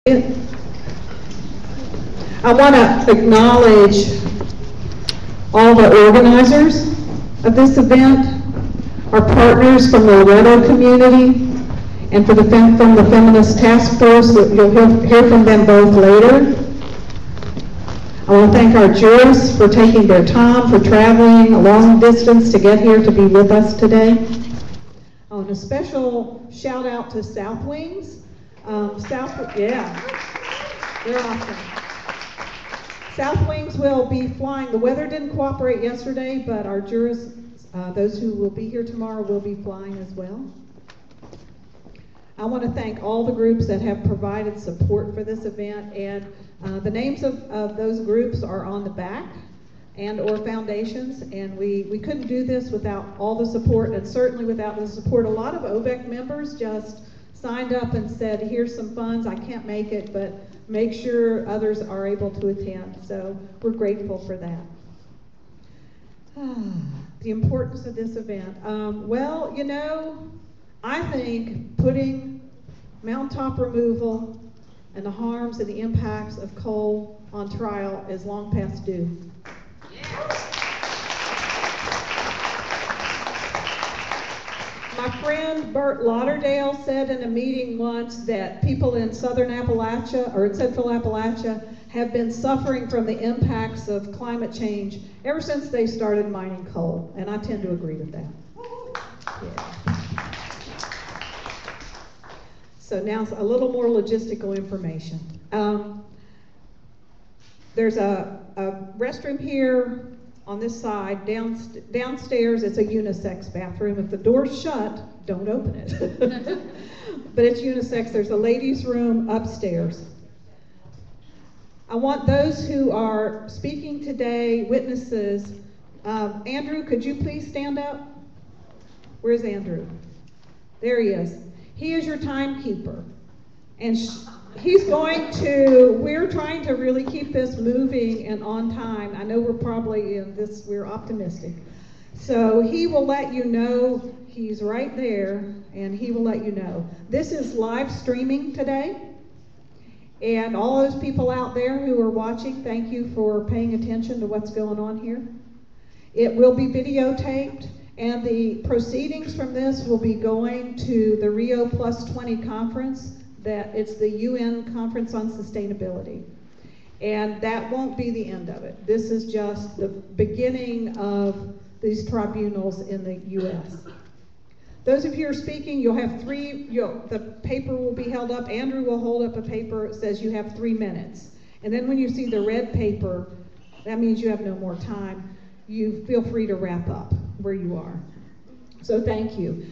I want to acknowledge all the organizers of this event, our partners from the Loretto community, and from the Feminist Task Force. You'll hear from them both later. I want to thank our jurists for taking their time, for traveling a long distance to get here to be with us today. A special shout out to South Wings. They're awesome. South Wings will be flying. The weather didn't cooperate yesterday, but our jurists, those who will be here tomorrow, will be flying as well. I want to thank all the groups that have provided support for this event, and the names of those groups are on the back and/or foundations, and we couldn't do this without all the support, and certainly without the support. A lot of OVEC members just signed up and said, here's some funds, I can't make it, but make sure others are able to attend. So we're grateful for that. The importance of this event. Well, you know, I think putting mountaintop removal and the harms and the impacts of coal on trial is long past due. My friend Bert Lauderdale said in a meeting once that people in Southern Appalachia, or in Central Appalachia, have been suffering from the impacts of climate change ever since they started mining coal, and I tend to agree with that. Yeah. So now a little more logistical information. There's a restroom here on this side. Downstairs, it's a unisex bathroom. If the door's shut, don't open it. But it's unisex. There's a ladies' room upstairs. I want those who are speaking today, witnesses. Andrew, could you please stand up? Where's Andrew? There he is. He is your timekeeper. And he's going to, we're trying to really keep this moving and on time. I know we're probably in this, we're optimistic. So he will let you know, he's right there, and he will let you know. This is live streaming today. And all those people out there who are watching, thank you for paying attention to what's going on here. It will be videotaped, and the proceedings from this will be going to the Rio Plus 20 conference. That it's the UN Conference on Sustainability. And that won't be the end of it. This is just the beginning of these tribunals in the US. Those of you who are speaking, you'll have the paper will be held up. Andrew will hold up a paper that says you have 3 minutes. And then when you see the red paper, that means you have no more time. You feel free to wrap up where you are. So thank you.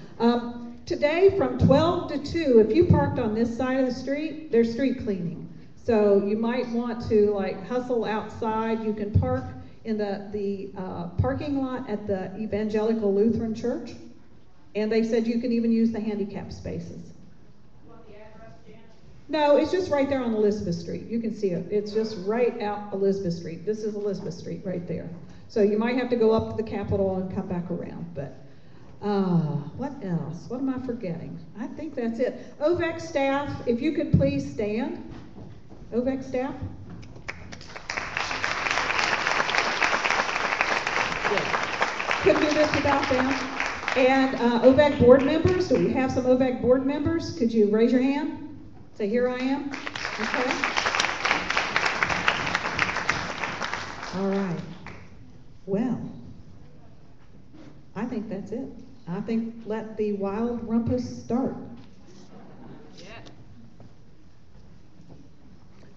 Today from 12 to 2, if you parked on this side of the street, there's street cleaning. So you might want to hustle outside. You can park in the parking lot at the Evangelical Lutheran Church. And they said you can even use the handicap spaces. You want the address, Janet? No, it's just right there on Elizabeth Street. You can see it. It's just right out Elizabeth Street. This is Elizabeth Street right there. So you might have to go up to the Capitol and come back around, but what else? What am I forgetting? I think that's it. OVEC staff, if you could please stand. OVEC staff. Yeah. Couldn't do this without them. And OVEC board members, do we have some OVEC board members? Could you raise your hand? Say, here I am. Okay. All right. Well, I think that's it. I think let the wild rumpus start. Yeah.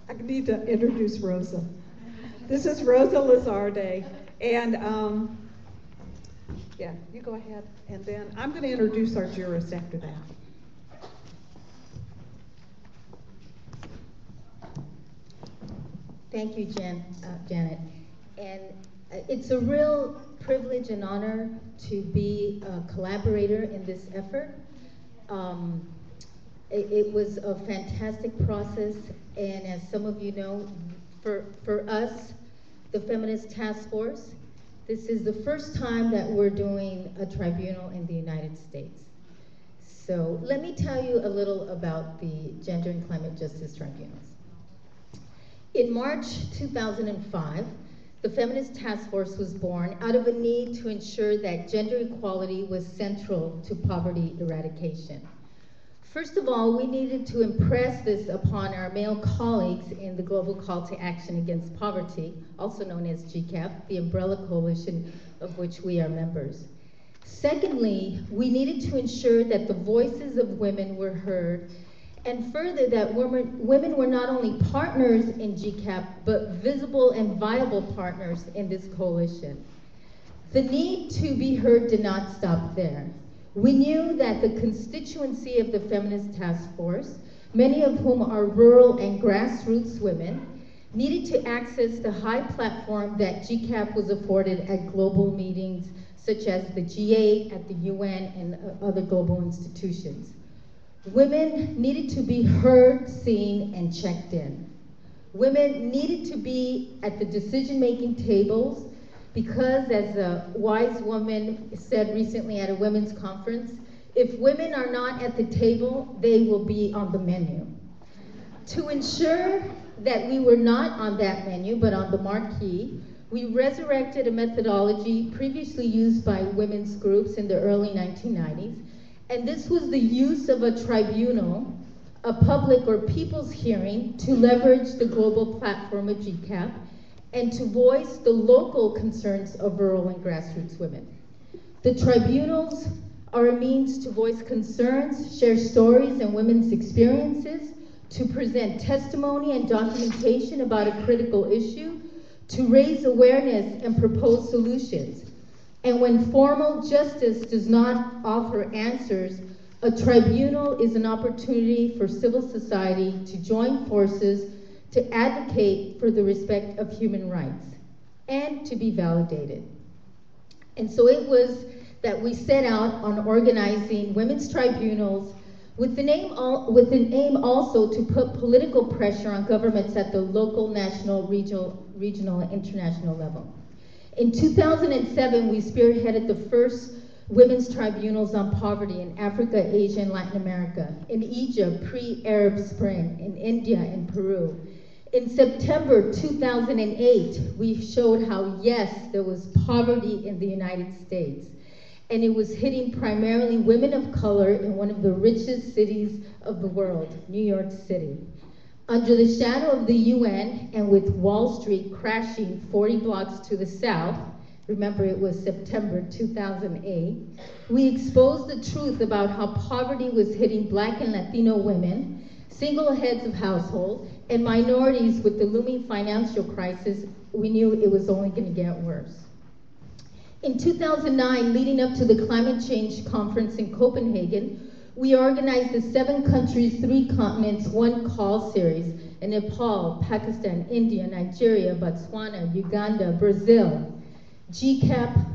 I need to introduce Rosa. This is Rosa Lizarde, and yeah, you go ahead, and then I'm going to introduce our jurists after that. Thank you, Janet. And it's a real privilege and honor to be a collaborator in this effort. It was a fantastic process, and as some of you know, for us, the Feminist Task Force, this is the first time that we're doing a tribunal in the United States. So let me tell you a little about the Gender and Climate Justice Tribunals. In March 2005, the Feminist Task Force was born out of a need to ensure that gender equality was central to poverty eradication. First of all, we needed to impress this upon our male colleagues in the Global Call to Action Against Poverty, also known as GCAP, the umbrella coalition of which we are members. Secondly, we needed to ensure that the voices of women were heard, and further that women were not only partners in GCAP, but visible and viable partners in this coalition. The need to be heard did not stop there. We knew that the constituency of the Feminist Task Force, many of whom are rural and grassroots women, needed to access the high platform that GCAP was afforded at global meetings such as the G8, at the UN, and other global institutions. Women needed to be heard, seen, and checked in. Women needed to be at the decision-making tables because, as a wise woman said recently at a women's conference, if women are not at the table, they will be on the menu. To ensure that we were not on that menu, but on the marquee, we resurrected a methodology previously used by women's groups in the early 1990s, and this was the use of a tribunal, a public or people's hearing, to leverage the global platform of GCAP and to voice the local concerns of rural and grassroots women. The tribunals are a means to voice concerns, share stories and women's experiences, to present testimony and documentation about a critical issue, to raise awareness and propose solutions. And when formal justice does not offer answers, a tribunal is an opportunity for civil society to join forces to advocate for the respect of human rights and to be validated. And so it was that we set out on organizing women's tribunals with an aim also to put political pressure on governments at the local, national, regional, and international level. In 2007, we spearheaded the first women's tribunals on poverty in Africa, Asia, and Latin America, in Egypt, pre-Arab Spring, in India and Peru. In September 2008, we showed how, yes, there was poverty in the United States, and it was hitting primarily women of color in one of the richest cities of the world, New York City. Under the shadow of the UN and with Wall Street crashing 40 blocks to the south, remember it was September 2008, we exposed the truth about how poverty was hitting Black and Latino women, single heads of household, and minorities with the looming financial crisis. We knew it was only going to get worse. In 2009, leading up to the climate change conference in Copenhagen, we organized the 7 countries, 3 continents, 1 call series in Nepal, Pakistan, India, Nigeria, Botswana, Uganda, Brazil. GCAP,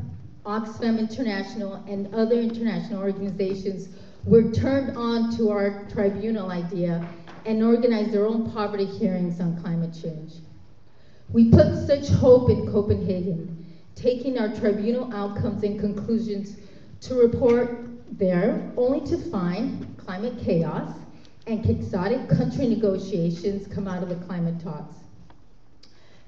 Oxfam International, and other international organizations were turned on to our tribunal idea and organized their own poverty hearings on climate change. We put such hope in Copenhagen, taking our tribunal outcomes and conclusions to report there, only to find climate chaos and quixotic country negotiations come out of the climate talks.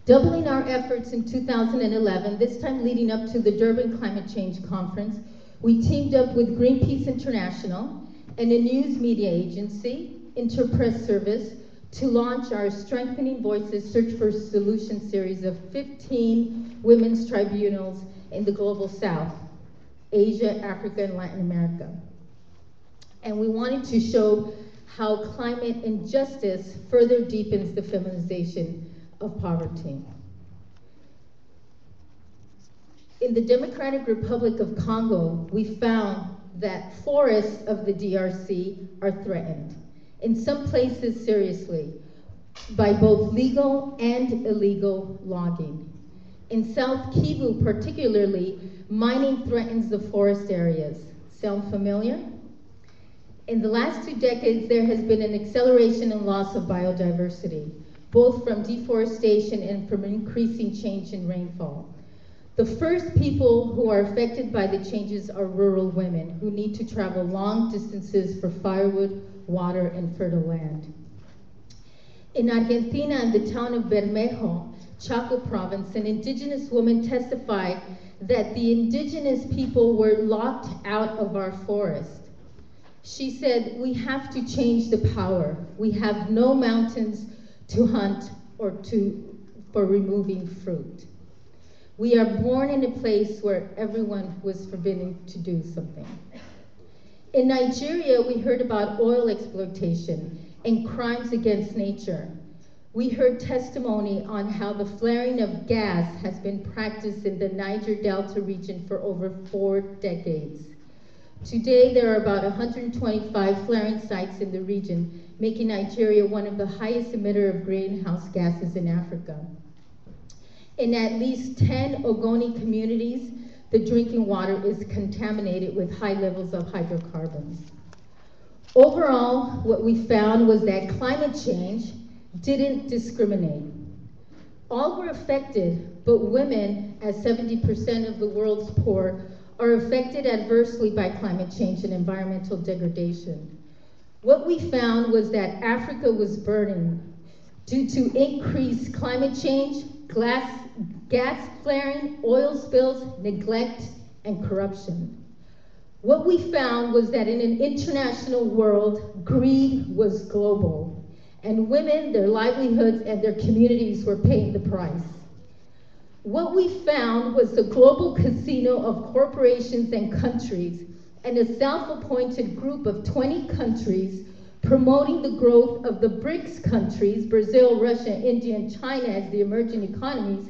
Doubling our efforts in 2011, this time leading up to the Durban Climate Change Conference, we teamed up with Greenpeace International and a news media agency, Interpress Service, to launch our Strengthening Voices Search for Solutions series of 15 women's tribunals in the Global South, Asia, Africa, and Latin America. And we wanted to show how climate injustice further deepens the feminization of poverty. In the Democratic Republic of Congo, we found that forests of the DRC are threatened, in some places seriously, by both legal and illegal logging. In South Kivu particularly, mining threatens the forest areas. Sound familiar? In the last 2 decades, there has been an acceleration in loss of biodiversity, both from deforestation and from increasing change in rainfall. The first people who are affected by the changes are rural women who need to travel long distances for firewood, water, and fertile land. In Argentina, in the town of Bermejo, Chaco province, an indigenous woman testified that the indigenous people were locked out of our forest. She said, "We have to change the power. We have no mountains to hunt or for removing fruit. We are born in a place where everyone was forbidden to do something." In Nigeria, we heard about oil exploitation and crimes against nature. We heard testimony on how the flaring of gas has been practiced in the Niger Delta region for over 4 decades. Today, there are about 125 flaring sites in the region, making Nigeria one of the highest emitter of greenhouse gases in Africa. In at least 10 Ogoni communities, the drinking water is contaminated with high levels of hydrocarbons. Overall, what we found was that climate change didn't discriminate. All were affected, but women, as 70% of the world's poor, are affected adversely by climate change and environmental degradation. What we found was that Africa was burning due to increased climate change, gas flaring, oil spills, neglect, and corruption. What we found was that in an international world, greed was global, and women, their livelihoods, and their communities were paying the price. What we found was the global casino of corporations and countries, and a self-appointed group of 20 countries promoting the growth of the BRICS countries, Brazil, Russia, India, and China, as the emerging economies,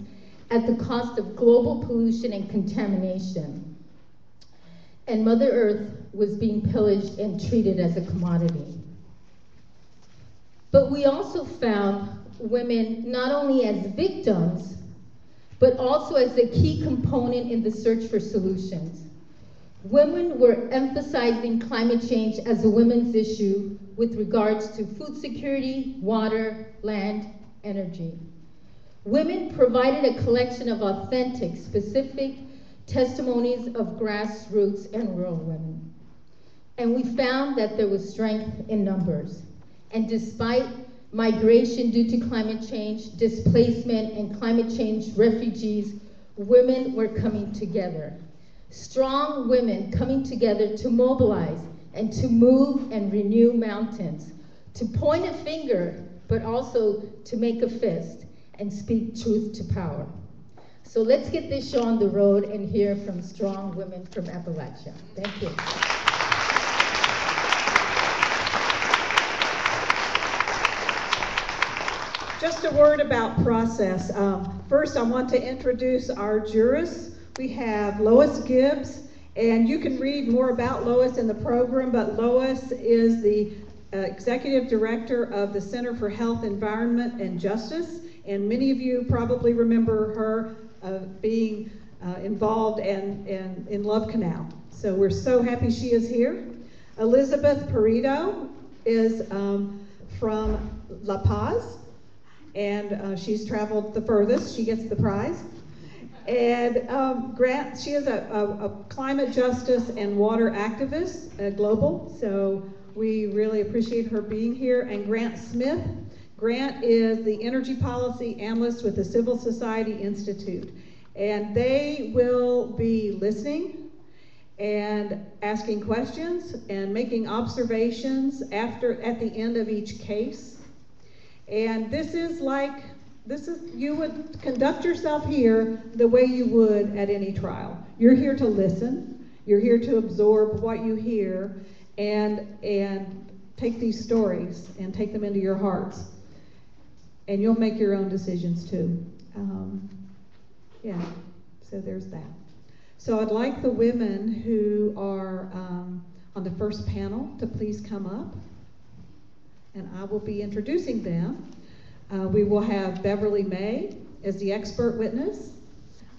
at the cost of global pollution and contamination. And Mother Earth was being pillaged and treated as a commodity. But we also found women not only as victims, but also as a key component in the search for solutions. Women were emphasizing climate change as a women's issue with regards to food security, water, land, energy. Women provided a collection of authentic, specific testimonies of grassroots and rural women. And we found that there was strength in numbers. And despite migration due to climate change, displacement, and climate change refugees, women were coming together. Strong women coming together to mobilize and to move and renew mountains, to point a finger, but also to make a fist and speak truth to power. So let's get this show on the road and hear from strong women from Appalachia. Thank you. Just a word about process. First, I want to introduce our jurists. We have Lois Gibbs, and you can read more about Lois in the program, but Lois is the Executive Director of the Center for Health, Environment, and Justice, and many of you probably remember her being involved in Love Canal. So we're so happy she is here. Elizabeth Perito is from La Paz, and she's traveled the furthest. She gets the prize. And Grant, she is a climate justice and water activist global, so we really appreciate her being here. And Grant Smith. Grant is the energy policy analyst with the Civil Society Institute. And they will be listening and asking questions and making observations at the end of each case. And you would conduct yourself here the way you would at any trial. You're here to listen, you're here to absorb what you hear and take these stories and take them into your hearts. And you'll make your own decisions too. Yeah, so there's that. So I'd like the women who are on the first panel to please come up, and I will be introducing them. We will have Beverly May as the expert witness,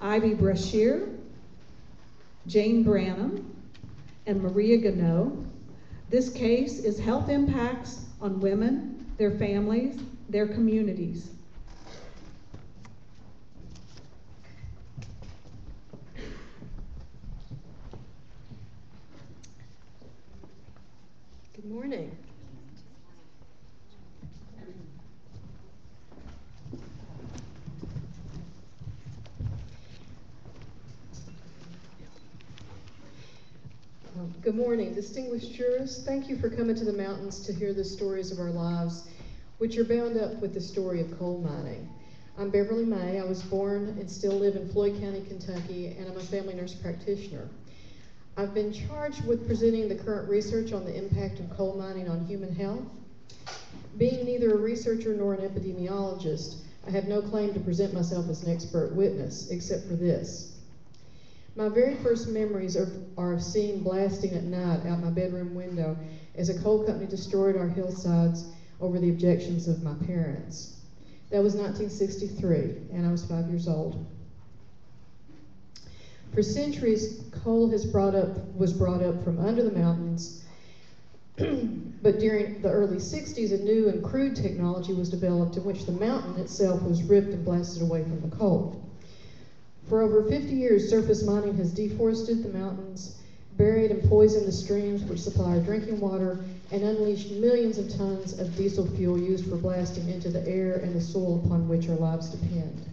Ivy Brashear, Jane Branham, and Maria Gano. This case is health impacts on women, their families, their communities. Good morning. Good morning, distinguished jurists. Thank you for coming to the mountains to hear the stories of our lives, which are bound up with the story of coal mining. I'm Beverly May. I was born and still live in Floyd County, Kentucky, and I'm a family nurse practitioner. I've been charged with presenting the current research on the impact of coal mining on human health. Being neither a researcher nor an epidemiologist, I have no claim to present myself as an expert witness, except for this. My very first memories are of seeing blasting at night out my bedroom window as a coal company destroyed our hillsides over the objections of my parents. That was 1963, and I was 5 years old. For centuries, coal was brought up from under the mountains, but during the early 60s, a new and crude technology was developed in which the mountain itself was ripped and blasted away from the coal. For over 50 years, surface mining has deforested the mountains, buried and poisoned the streams which supply our drinking water, and unleashed millions of tons of diesel fuel used for blasting into the air and the soil upon which our lives depend.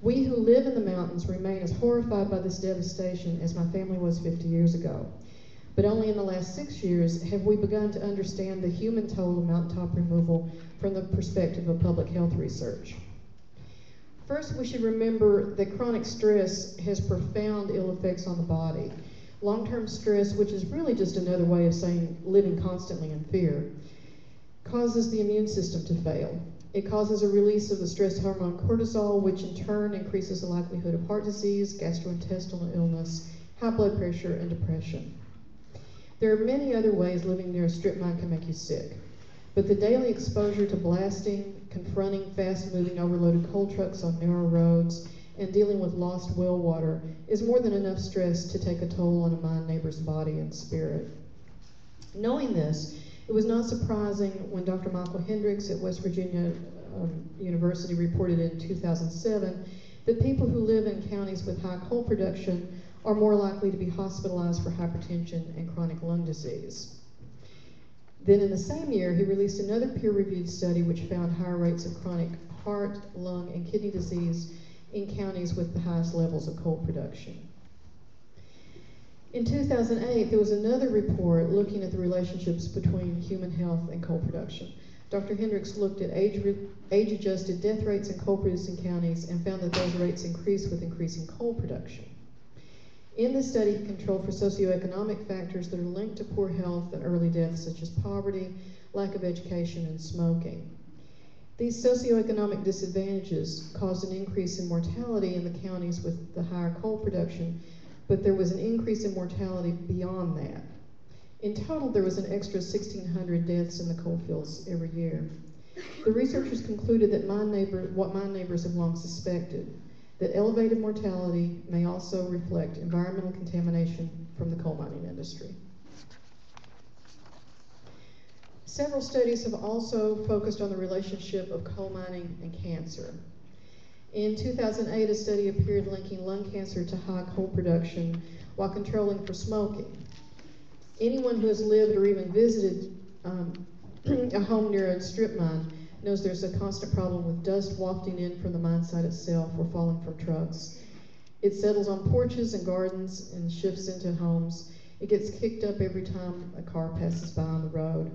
We who live in the mountains remain as horrified by this devastation as my family was 50 years ago. But only in the last 6 years have we begun to understand the human toll of mountaintop removal from the perspective of public health research. First, we should remember that chronic stress has profound ill effects on the body. Long-term stress, which is really just another way of saying living constantly in fear, causes the immune system to fail. It causes a release of the stress hormone cortisol, which in turn increases the likelihood of heart disease, gastrointestinal illness, high blood pressure, and depression. There are many other ways living near a strip mine can make you sick, but the daily exposure to blasting, confronting fast-moving overloaded coal trucks on narrow roads, and dealing with lost well water is more than enough stress to take a toll on a mine neighbor's body and spirit. Knowing this, it was not surprising when Dr. Michael Hendricks at West Virginia University reported in 2007 that people who live in counties with high coal production are more likely to be hospitalized for hypertension and chronic lung disease. Then in the same year, he released another peer-reviewed study which found higher rates of chronic heart, lung, and kidney disease in counties with the highest levels of coal production. In 2008, there was another report looking at the relationships between human health and coal production. Dr. Hendricks looked at age-adjusted death rates in coal-producing counties and found that those rates increased with increasing coal production. In the study, he controlled for socioeconomic factors that are linked to poor health and early deaths, such as poverty, lack of education, and smoking. These socioeconomic disadvantages caused an increase in mortality in the counties with the higher coal production, but there was an increase in mortality beyond that. In total, there was an extra 1,600 deaths in the coal fields every year. The researchers concluded that what mine neighbors have long suspected, that elevated mortality may also reflect environmental contamination from the coal mining industry. Several studies have also focused on the relationship of coal mining and cancer. In 2008, a study appeared linking lung cancer to high coal production while controlling for smoking. Anyone who has lived or even visited a home near a strip mine knows there's a constant problem with dust wafting in from the mine site itself or falling from trucks. It settles on porches and gardens and shifts into homes. It gets kicked up every time a car passes by on the road.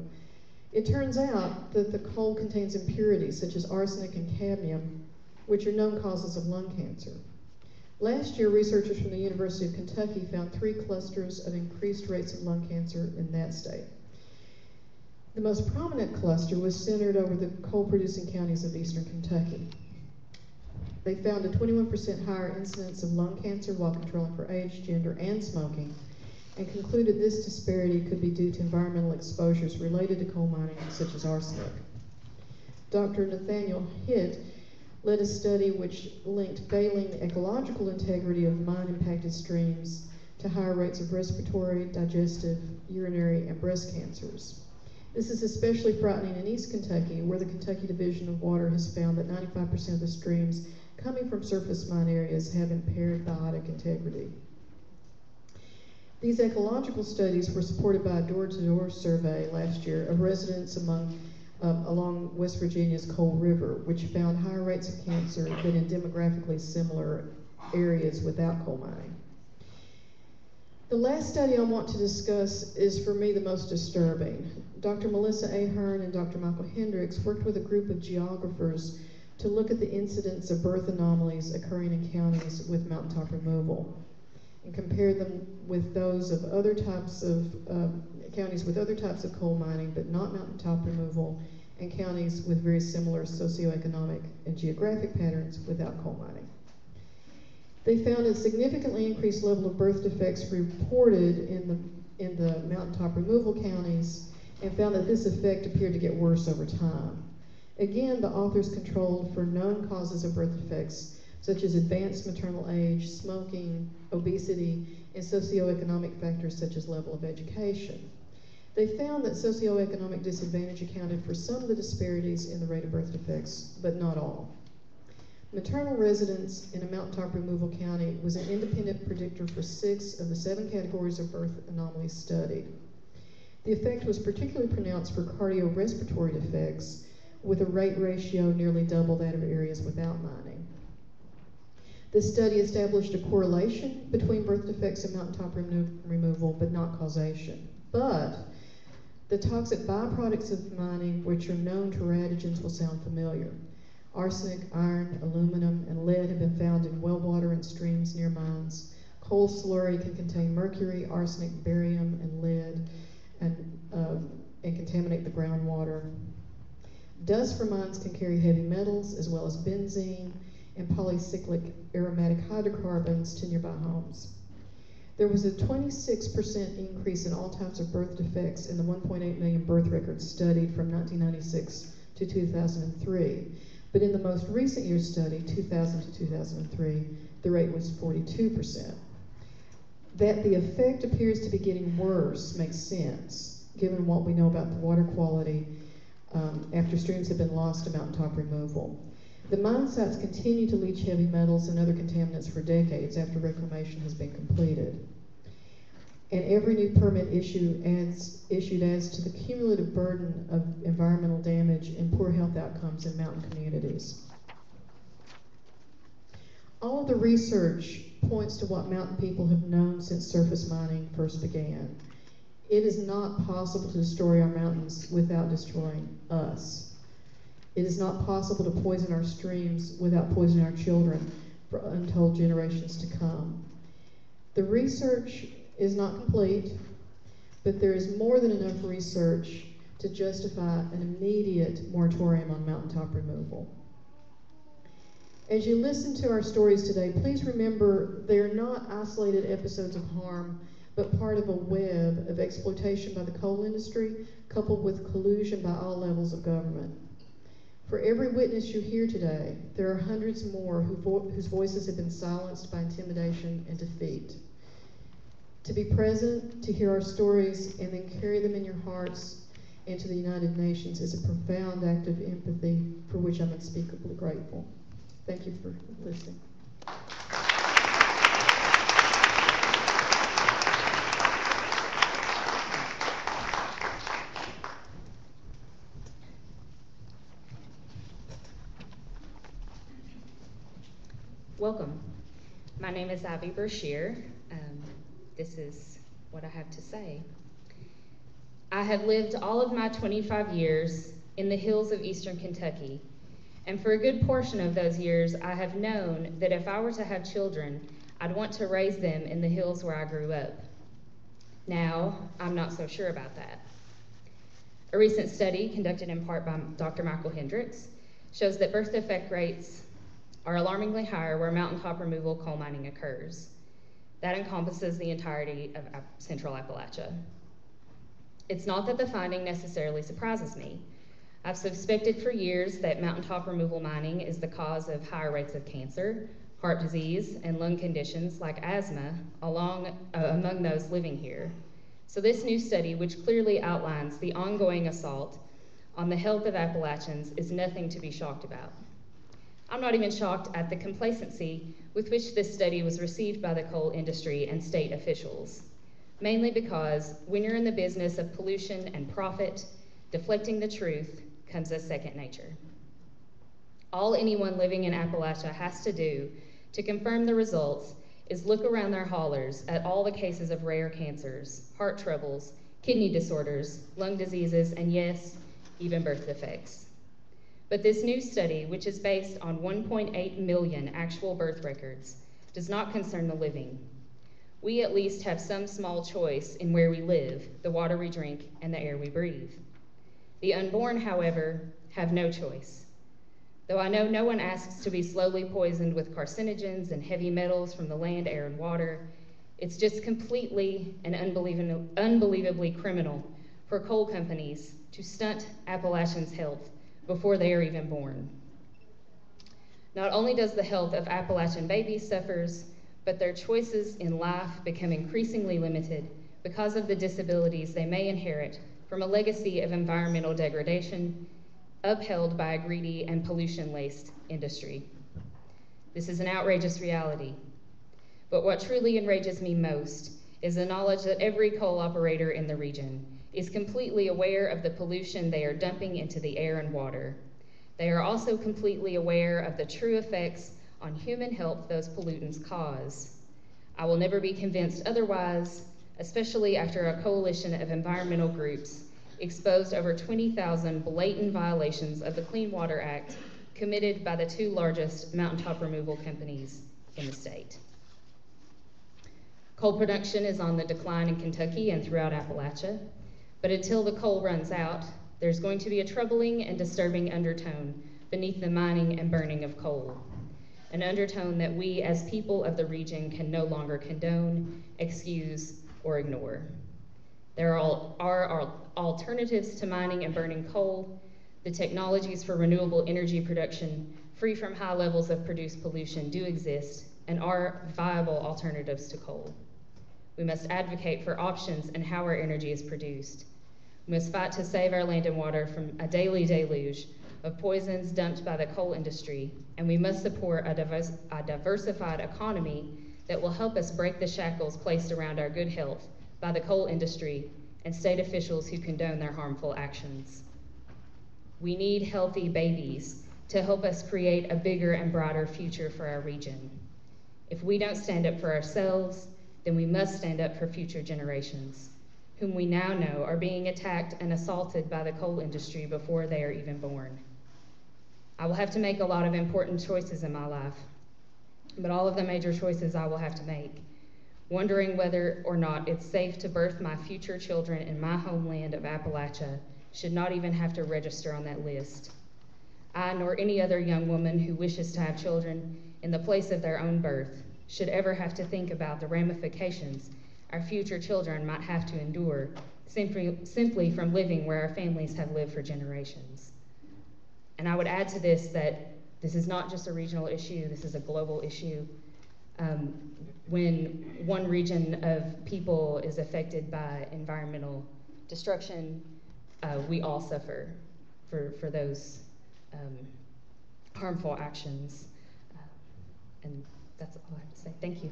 It turns out that the coal contains impurities such as arsenic and cadmium, which are known causes of lung cancer. Last year, researchers from the University of Kentucky found 3 clusters of increased rates of lung cancer in that state. The most prominent cluster was centered over the coal-producing counties of eastern Kentucky. They found a 21% higher incidence of lung cancer while controlling for age, gender, and smoking, and concluded this disparity could be due to environmental exposures related to coal mining, such as arsenic. Dr. Nathaniel Hitt led a study which linked failing ecological integrity of mine-impacted streams to higher rates of respiratory, digestive, urinary, and breast cancers. This is especially frightening in East Kentucky, where the Kentucky Division of Water has found that 95% of the streams coming from surface mine areas have impaired biotic integrity. These ecological studies were supported by a door-to-door survey last year of residents along West Virginia's Coal River, which found higher rates of cancer than in demographically similar areas without coal mining. The last study I want to discuss is, for me, the most disturbing. Dr. Melissa Ahern and Dr. Michael Hendricks worked with a group of geographers to look at the incidence of birth anomalies occurring in counties with mountaintop removal and compare them with those of other types of counties with other types of coal mining but not mountaintop removal, and counties with very similar socioeconomic and geographic patterns without coal mining. They found a significantly increased level of birth defects reported in the mountaintop removal counties, and found that this effect appeared to get worse over time. Again, the authors controlled for known causes of birth defects, such as advanced maternal age, smoking, obesity, and socioeconomic factors such as level of education. They found that socioeconomic disadvantage accounted for some of the disparities in the rate of birth defects, but not all. Maternal residence in a mountaintop removal county was an independent predictor for 6 of the 7 categories of birth anomalies studied. The effect was particularly pronounced for cardiorespiratory defects, with a rate ratio nearly double that of areas without mining. This study established a correlation between birth defects and mountaintop removal, but not causation. But the toxic byproducts of mining, which are known teratogens, will sound familiar. Arsenic, iron, aluminum, and lead have been found in well water and streams near mines. Coal slurry can contain mercury, arsenic, barium, and lead, and contaminate the groundwater. Dust from mines can carry heavy metals, as well as benzene and polycyclic aromatic hydrocarbons to nearby homes. There was a 26% increase in all types of birth defects in the 1.8 million birth records studied from 1996 to 2003. But in the most recent year's study, 2000 to 2003, the rate was 42%. That the effect appears to be getting worse makes sense, given what we know about the water quality after streams have been lost to mountaintop removal. The mine sites continue to leach heavy metals and other contaminants for decades after reclamation has been completed. And every new permit issued adds to the cumulative burden of environmental damage and poor health outcomes in mountain communities. All of the research points to what mountain people have known since surface mining first began. It is not possible to destroy our mountains without destroying us. It is not possible to poison our streams without poisoning our children for untold generations to come. The research is not complete, but there is more than enough research to justify an immediate moratorium on mountaintop removal. As you listen to our stories today, please remember they are not isolated episodes of harm, but part of a web of exploitation by the coal industry, coupled with collusion by all levels of government. For every witness you hear today, there are hundreds more whose voices have been silenced by intimidation and defeat. To be present, to hear our stories, and then carry them in your hearts into the United Nations is a profound act of empathy for which I'm unspeakably grateful. Thank you for listening. Welcome. My name is Ivy Brashear. This is what I have to say. I have lived all of my 25 years in the hills of eastern Kentucky, and for a good portion of those years, I have known that if I were to have children, I'd want to raise them in the hills where I grew up. Now, I'm not so sure about that. A recent study conducted in part by Dr. Michael Hendricks shows that birth defect rates are alarmingly higher where mountaintop removal coal mining occurs. That encompasses the entirety of Central Appalachia. It's not that the finding necessarily surprises me. I've suspected for years that mountaintop removal mining is the cause of higher rates of cancer, heart disease, and lung conditions like asthma among those living here. So this new study, which clearly outlines the ongoing assault on the health of Appalachians, is nothing to be shocked about. I'm not even shocked at the complacency with which this study was received by the coal industry and state officials. mainly because when you're in the business of pollution and profit, deflecting the truth comes as second nature. All anyone living in Appalachia has to do to confirm the results is look around their haulers at all the cases of rare cancers, heart troubles, kidney disorders, lung diseases, and yes, even birth defects. But this new study, which is based on 1.8 million actual birth records, does not concern the living. We at least have some small choice in where we live, the water we drink, and the air we breathe. The unborn, however, have no choice. Though I know no one asks to be slowly poisoned with carcinogens and heavy metals from the land, air, and water, it's just completely and unbelievably criminal for coal companies to stunt Appalachians' health before they are even born. Not only does the health of Appalachian babies suffers, but their choices in life become increasingly limited because of the disabilities they may inherit from a legacy of environmental degradation upheld by a greedy and pollution-laced industry. This is an outrageous reality. But what truly enrages me most is the knowledge that every coal operator in the region is completely aware of the pollution they are dumping into the air and water. They are also completely aware of the true effects on human health those pollutants cause. I will never be convinced otherwise, especially after a coalition of environmental groups exposed over 20,000 blatant violations of the Clean Water Act committed by the two largest mountaintop removal companies in the state. Coal production is on the decline in Kentucky and throughout Appalachia, but until the coal runs out, there's going to be a troubling and disturbing undertone beneath the mining and burning of coal, an undertone that we as people of the region can no longer condone, excuse, or ignore. There are alternatives to mining and burning coal. The technologies for renewable energy production free from high levels of produced pollution do exist and are viable alternatives to coal. We must advocate for options in how our energy is produced. We must fight to save our land and water from a daily deluge of poisons dumped by the coal industry, and we must support a diversified economy that will help us break the shackles placed around our good health by the coal industry and state officials who condone their harmful actions. We need healthy babies to help us create a bigger and brighter future for our region. If we don't stand up for ourselves, then we must stand up for future generations, whom we now know are being attacked and assaulted by the coal industry before they are even born. I will have to make a lot of important choices in my life, but all of the major choices I will have to make, wondering whether or not it's safe to birth my future children in my homeland of Appalachia should not even have to register on that list. I, nor any other young woman who wishes to have children in the place of their own birth, should ever have to think about the ramifications our future children might have to endure simply from living where our families have lived for generations. And I would add to this that this is not just a regional issue, this is a global issue. When one region of people is affected by environmental destruction, we all suffer for those harmful actions. And that's all I have to say. Thank you.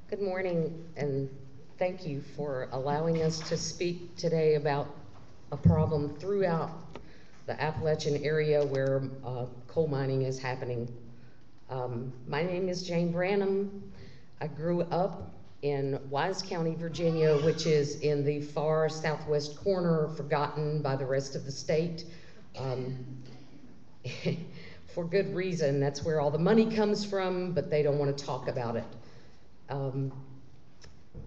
Good morning, and thank you for allowing us to speak today about a problem throughout the Appalachian area where coal mining is happening. My name is Jane Branham. I grew up in Wise County, Virginia, which is in the far southwest corner, forgotten by the rest of the state. For good reason, that's where all the money comes from, but they don't want to talk about it.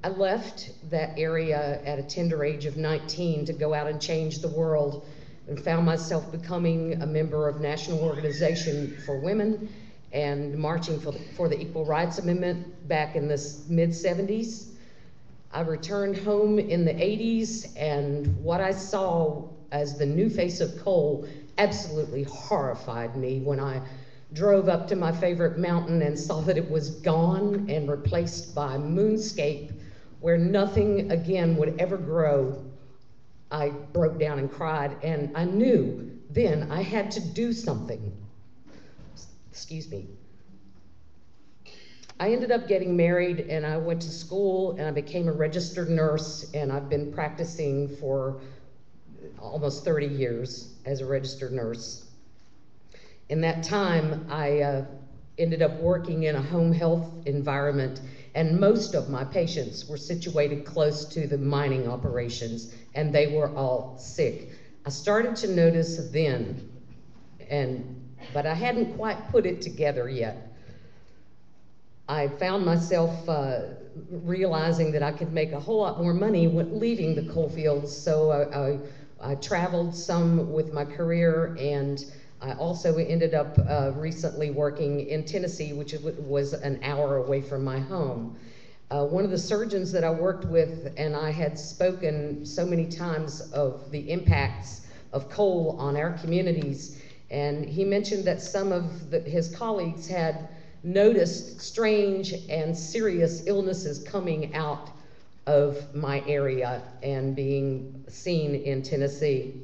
I left that area at a tender age of 19 to go out and change the world, and found myself becoming a member of National Organization for Women and marching for the Equal Rights Amendment back in the mid-70s. I returned home in the 80s, and what I saw as the new face of coal absolutely horrified me when I drove up to my favorite mountain and saw that it was gone and replaced by moonscape where nothing again would ever grow. I broke down and cried, and I knew then I had to do something. Excuse me. I ended up getting married, and I went to school, and I became a registered nurse, and I've been practicing for almost 30 years as a registered nurse. In that time, I ended up working in a home health environment, and most of my patients were situated close to the mining operations, and they were all sick. I started to notice then, but I hadn't quite put it together yet. I found myself realizing that I could make a whole lot more money when leaving the coal fields, so I traveled some with my career, and I also ended up recently working in Tennessee, which was an hour away from my home. One of the surgeons that I worked with, and I had spoken so many times of the impacts of coal on our communities, and he mentioned that some of his colleagues had noticed strange and serious illnesses coming out of my area and being seen in Tennessee.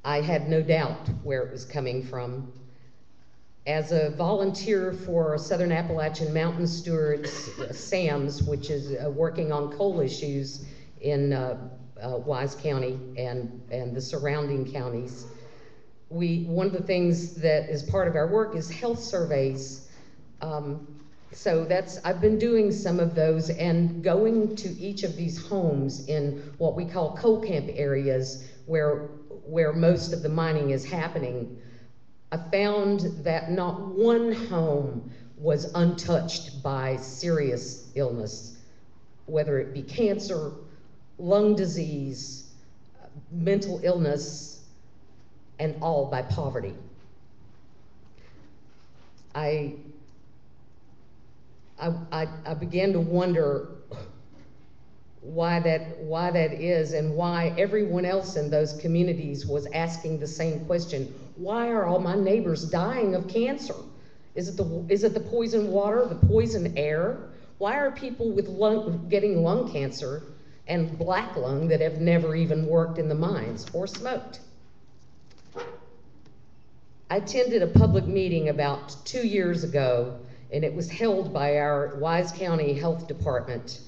I had no doubt where it was coming from. As a volunteer for Southern Appalachian Mountain Stewards, SAMS, which is working on coal issues in Wise County and the surrounding counties, one of the things that is part of our work is health surveys. So I've been doing some of those and going to each of these homes in what we call coal camp areas where most of the mining is happening. I found that not one home was untouched by serious illness, whether it be cancer, lung disease, mental illness, and all by poverty. I began to wonder why that is, and why everyone else in those communities was asking the same question. Why are all my neighbors dying of cancer? Is it the poison water, the poison air? Why are people getting lung cancer and black lung that have never even worked in the mines or smoked? I attended a public meeting about 2 years ago, and it was held by our Wise County Health Department.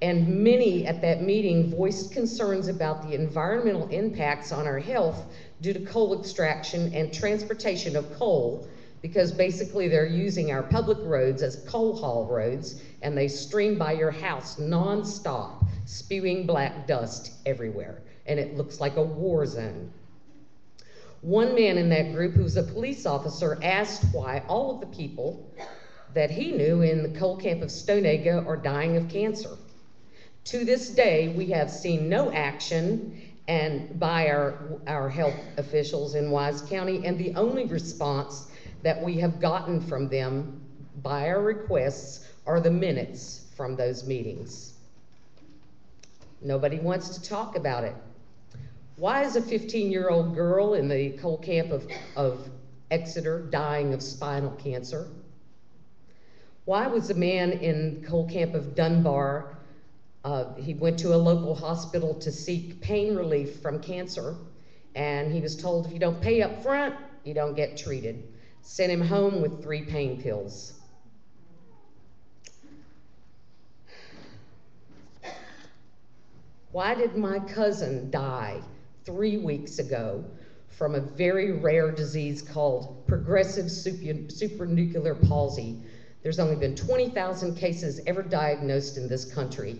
And many at that meeting voiced concerns about the environmental impacts on our health due to coal extraction and transportation of coal, because basically they're using our public roads as coal haul roads, and they stream by your house nonstop, spewing black dust everywhere, and it looks like a war zone. One man in that group, who's a police officer, asked why all of the people that he knew in the coal camp of Stonega are dying of cancer. To this day, we have seen no action by our health officials in Wise County, and the only response that we have gotten from them by our requests are the minutes from those meetings. Nobody wants to talk about it. Why is a 15-year-old girl in the coal camp of Exeter dying of spinal cancer? Why was a man in coal camp of Dunbar, he went to a local hospital to seek pain relief from cancer, and he was told, if you don't pay up front, you don't get treated. Sent him home with 3 pain pills. Why did my cousin die 3 weeks ago from a very rare disease called progressive supranuclear palsy? There's only been 20,000 cases ever diagnosed in this country.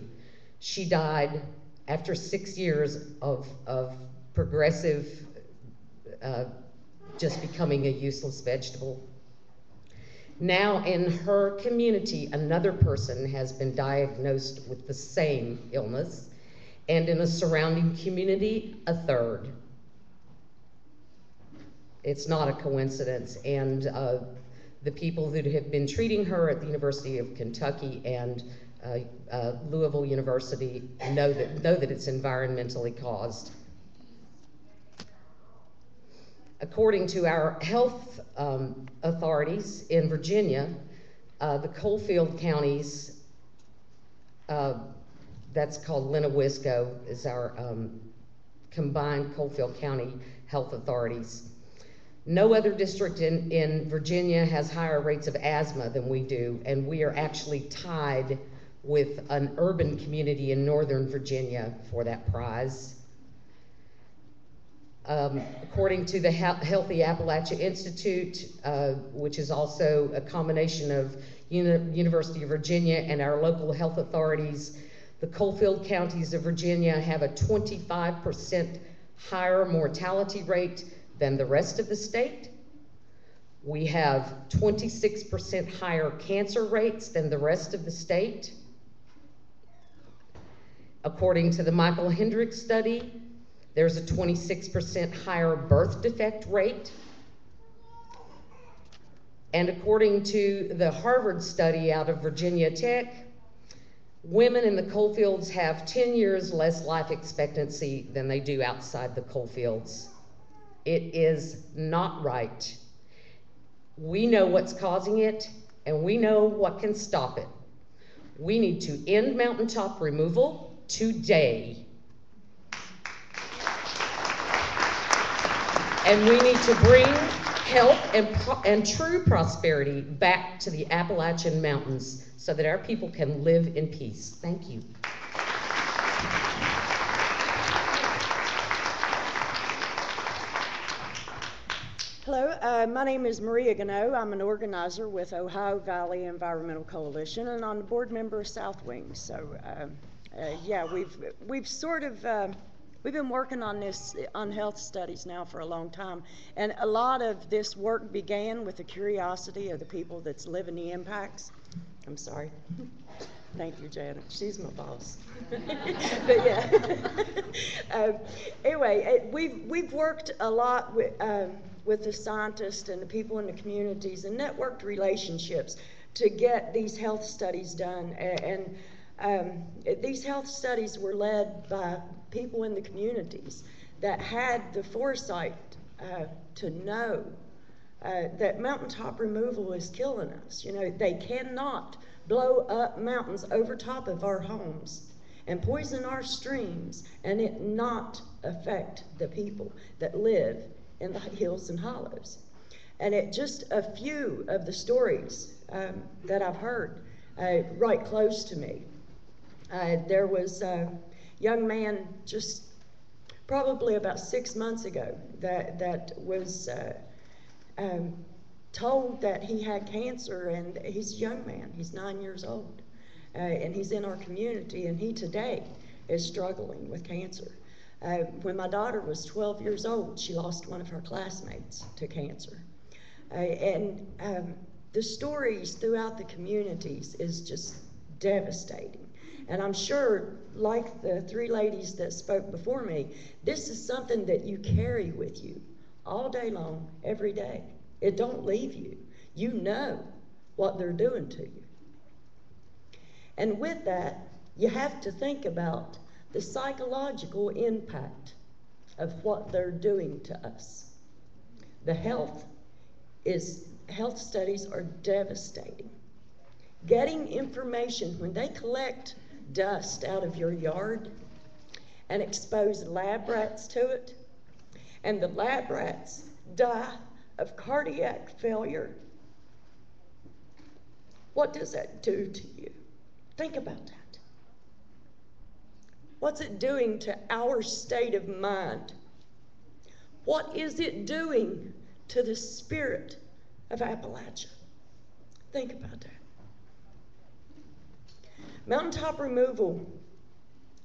She died after 6 years of progressive, just becoming a useless vegetable. Now in her community, another person has been diagnosed with the same illness, and in a surrounding community, a third. It's not a coincidence, and the people who have been treating her at the University of Kentucky and Louisville University know that it's environmentally caused. According to our health authorities in Virginia, the coalfield counties, that's called Lennawisco, is our combined Coalfield County health authorities. No other district in Virginia has higher rates of asthma than we do, and we are actually tied with an urban community in Northern Virginia for that prize. According to the Healthy Appalachia Institute, which is also a combination of University of Virginia and our local health authorities, the Coalfield counties of Virginia have a 25% higher mortality rate than the rest of the state. We have 26% higher cancer rates than the rest of the state. According to the Michael Hendricks study, there's a 26% higher birth defect rate. And according to the Harvard study out of Virginia Tech, women in the coal fields have 10 years less life expectancy than they do outside the coal fields. It is not right. We know what's causing it, and we know what can stop it. We need to end mountaintop removal today. And we need to bring health and true prosperity back to the Appalachian Mountains so that our people can live in peace. Thank you. Hello, my name is Maria Gano. I'm an organizer with Ohio Valley Environmental Coalition, and I'm the board member of South Wing. So, yeah, we've sort of we've been working on this on health studies now for a long time, and a lot of this work began with the curiosity of the people that's living the impacts. I'm sorry. Thank you, Janet. She's my boss. But yeah. Anyway, we've worked a lot with the scientists and the people in the communities and networked relationships to get these health studies done. And these health studies were led by people in the communities that had the foresight to know that mountaintop removal is killing us. You know, they cannot blow up mountains over top of our homes and poison our streams and it not affect the people that live in the hills and hollows. And it just a few of the stories that I've heard right close to me. There was a young man just probably about 6 months ago that was told that he had cancer, and he's a young man, he's 9 years old, and he's in our community, and he today is struggling with cancer. When my daughter was 12 years old, she lost one of her classmates to cancer. And the stories throughout the communities is just devastating. And I'm sure, like the three ladies that spoke before me, this is something that you carry with you all day long, every day. It don't leave you. You know what they're doing to you. And with that, you have to think about the psychological impact of what they're doing to us. The health studies are devastating. Getting information, when they collect dust out of your yard and expose lab rats to it, and the lab rats die of cardiac failure, what does that do to you? Think about that. What's it doing to our state of mind? What is it doing to the spirit of Appalachia? Think about that. Mountaintop removal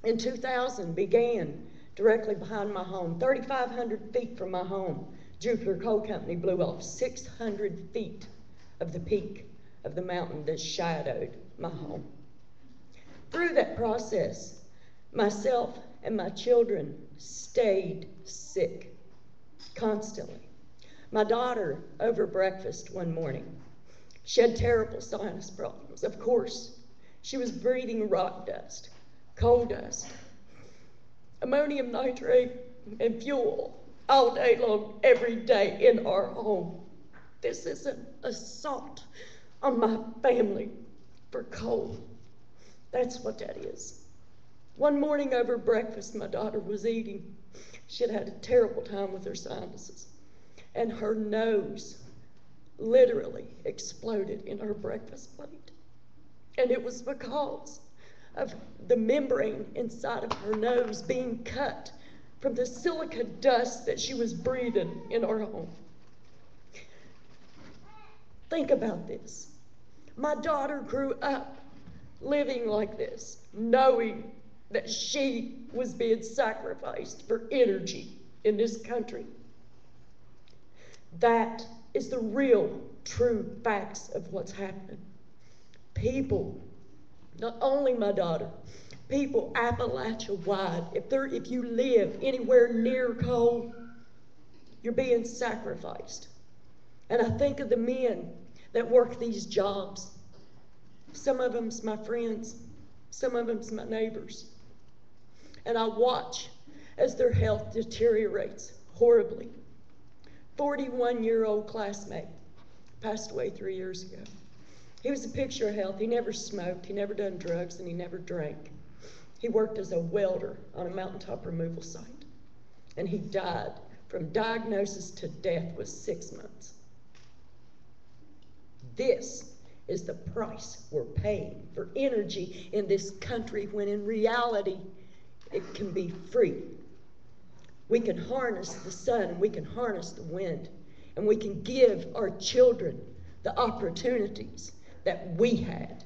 in 2000 began directly behind my home, 3,500 feet from my home. Jupiter Coal Company blew off 600 feet of the peak of the mountain that shadowed my home. Through that process, myself and my children stayed sick constantly. My daughter, over breakfast one morning, she had terrible sinus problems. Of course, she was breathing rock dust, coal dust, ammonium nitrate, and fuel all day long, every day in our home. This is an assault on my family for coal. That's what that is. One morning over breakfast, my daughter was eating. She had had a terrible time with her sinuses, and her nose literally exploded in her breakfast plate. And it was because of the membrane inside of her nose being cut from the silica dust that she was breathing in our home. Think about this. My daughter grew up living like this, knowing that she was being sacrificed for energy in this country. That is the real, true facts of what's happening. People, not only my daughter, people Appalachia-wide, if you live anywhere near coal, you're being sacrificed. And I think of the men that work these jobs. Some of them's my friends, some of them's my neighbors. And I watch as their health deteriorates horribly. 41-year-old classmate passed away 3 years ago. He was a picture of health. He never smoked, he never done drugs, and he never drank. He worked as a welder on a mountaintop removal site. And he died from diagnosis to death with 6 months. This is the price we're paying for energy in this country, when in reality, it can be free. We can harness the sun, and we can harness the wind, and we can give our children the opportunities that we had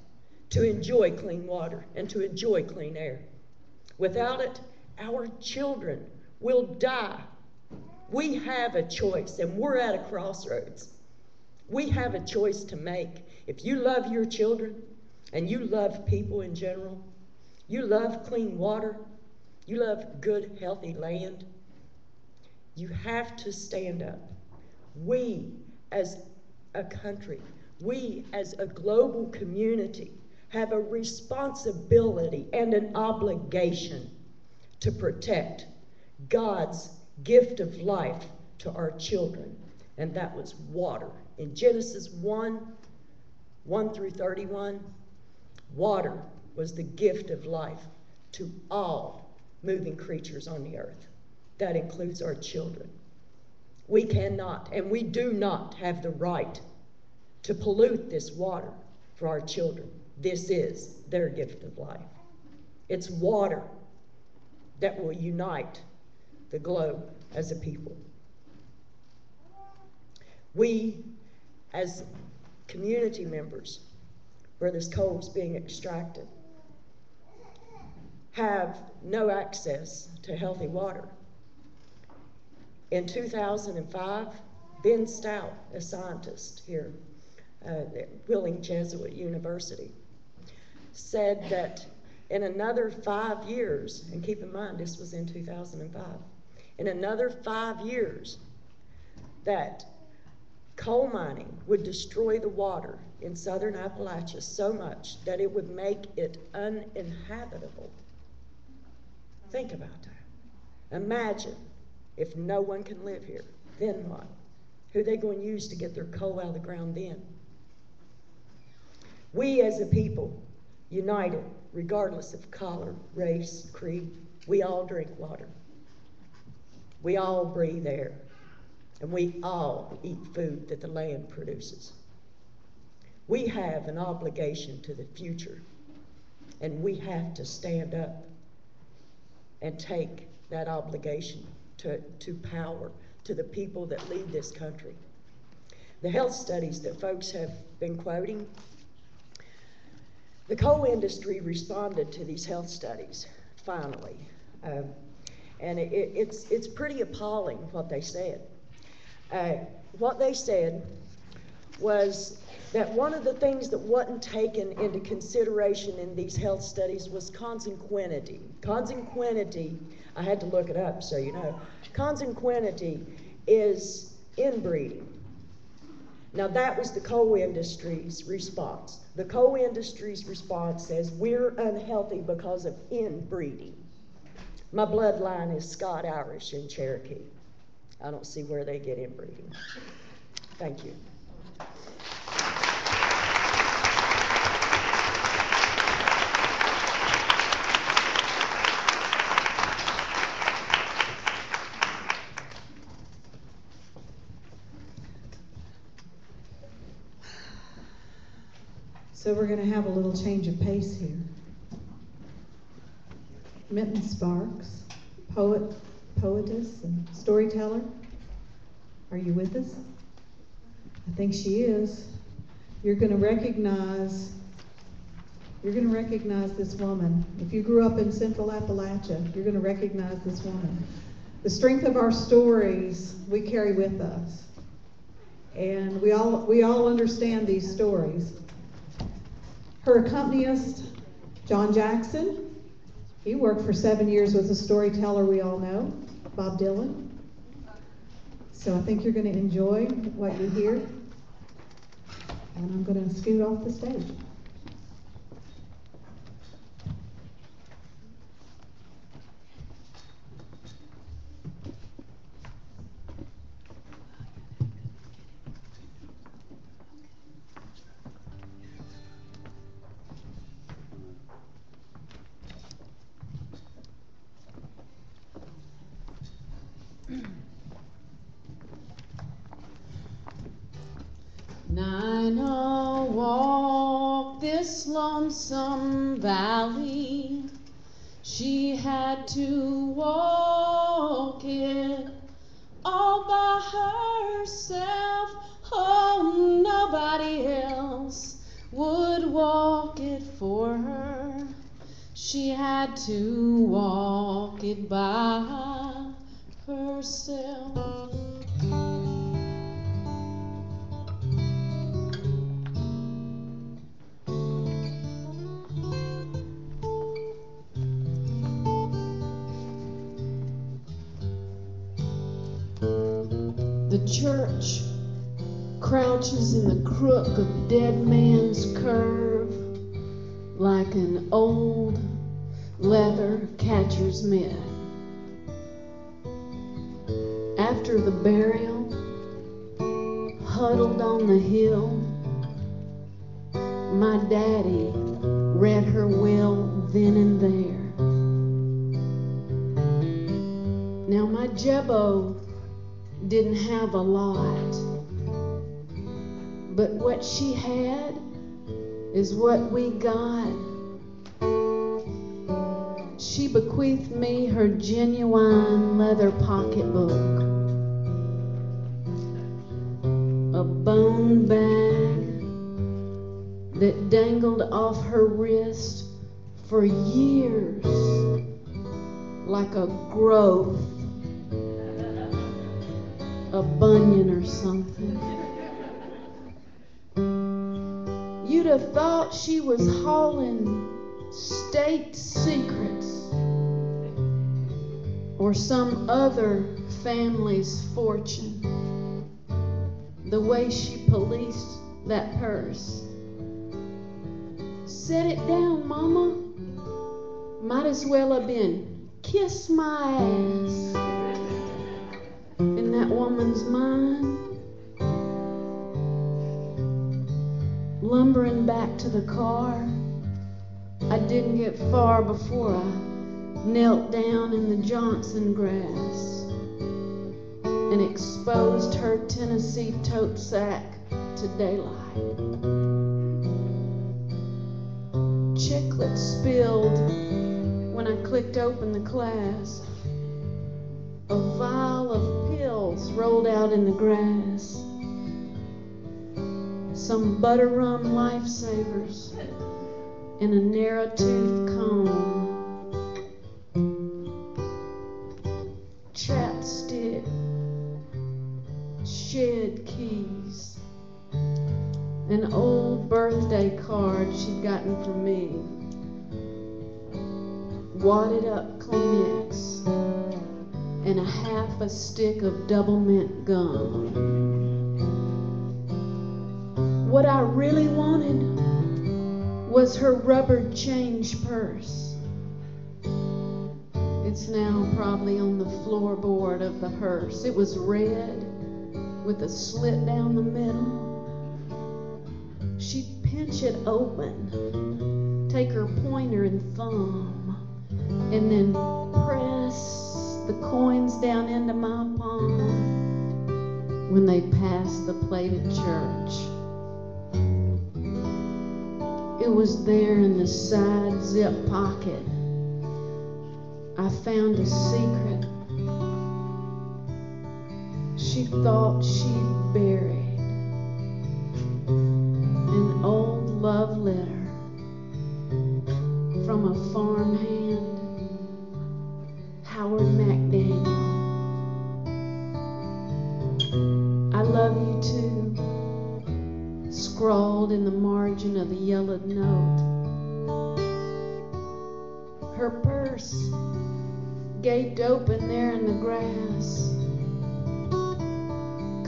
to enjoy clean water and to enjoy clean air. Without it, our children will die. We have a choice, and we're at a crossroads. We have a choice to make. If you love your children, and you love people in general, you love clean water, you love good, healthy land, you have to stand up. We as a country, we as a global community have a responsibility and an obligation to protect God's gift of life to our children, and that was water. In Genesis 1 through 31, water was the gift of life to all moving creatures on the earth. That includes our children. We cannot, and we do not have the right to pollute this water for our children. This is their gift of life. It's water that will unite the globe as a people. We, as community members, where this coal is being extracted, have no access to healthy water. In 2005, Ben Stout, a scientist here at Wheeling Jesuit University, said that in another 5 years, and keep in mind this was in 2005, in another 5 years, that coal mining would destroy the water in southern Appalachia so much that it would make it uninhabitable. Think about that. Imagine if no one can live here, then what? Who are they going to use to get their coal out of the ground then? We as a people, united, regardless of color, race, creed, we all drink water. We all breathe air. And we all eat food that the land produces. We have an obligation to the future, and we have to stand up and take that obligation to power, to the people that lead this country. The health studies that folks have been quoting, the coal industry responded to these health studies, finally. And it's pretty appalling what they said. What they said was that one of the things that wasn't taken into consideration in these health studies was consanguinity. Consanguinity, I had to look it up so you know. Consanguinity is inbreeding. Now that was the coal industry's response. The coal industry's response says we're unhealthy because of inbreeding. My bloodline is Scott-Irish and Cherokee. I don't see where they get inbreeding. Thank you. So we're going to have a little change of pace here. Minton Sparks, poet, poetess, and storyteller. Are you with us? I think she is. You're going to recognize this woman. If you grew up in Central Appalachia, you're going to recognize this woman. The strength of our stories we carry with us. And we all understand these stories. Her accompanist, John Jackson, he worked for 7 years with a storyteller we all know, Bob Dylan. So I think you're going to enjoy what you hear. And I'm going to scoot off the stage. Nina walked this lonesome valley. She had to walk it all by herself. Oh, nobody else would walk it for her. She had to walk it by herself. The church crouches in the crook of Dead Man's Curve like an old leather catcher's mitt. After the burial, huddled on the hill, my daddy read her will then and there. Now my Jebbo didn't have a lot, but what she had is what we got. She bequeathed me her genuine leather pocketbook, a bone bag that dangled off her wrist for years like a growth, a bunion or something. You'd have thought she was hauling state secrets or some other family's fortune, the way she policed that purse. Set it down, Mama. Might as well have been kiss my ass. In that woman's mind. Lumbering back to the car, I didn't get far before I knelt down in the Johnson grass and exposed her Tennessee tote sack to daylight. Chiclet spilled when I clicked open the clasp. A vial of pills rolled out in the grass. Some butter rum lifesavers in a narrow-toothed comb. Chapstick, shed keys, an old birthday card she'd gotten from me, wadded up Kleenex, and half a stick of double mint gum. What I really wanted was her rubber change purse. It's now probably on the floorboard of the hearse. It was red with a slit down the middle. She'd pinch it open, take her pointer and thumb, and then press the coins down into my palm when they passed the plate at church. It was there in the side zip pocket. I found a secret she thought she'd buried. An old love letter from a farmhand, Howard McDaniel. I love you too, scrawled in the margin of the yellowed note. Her purse gaped open there in the grass,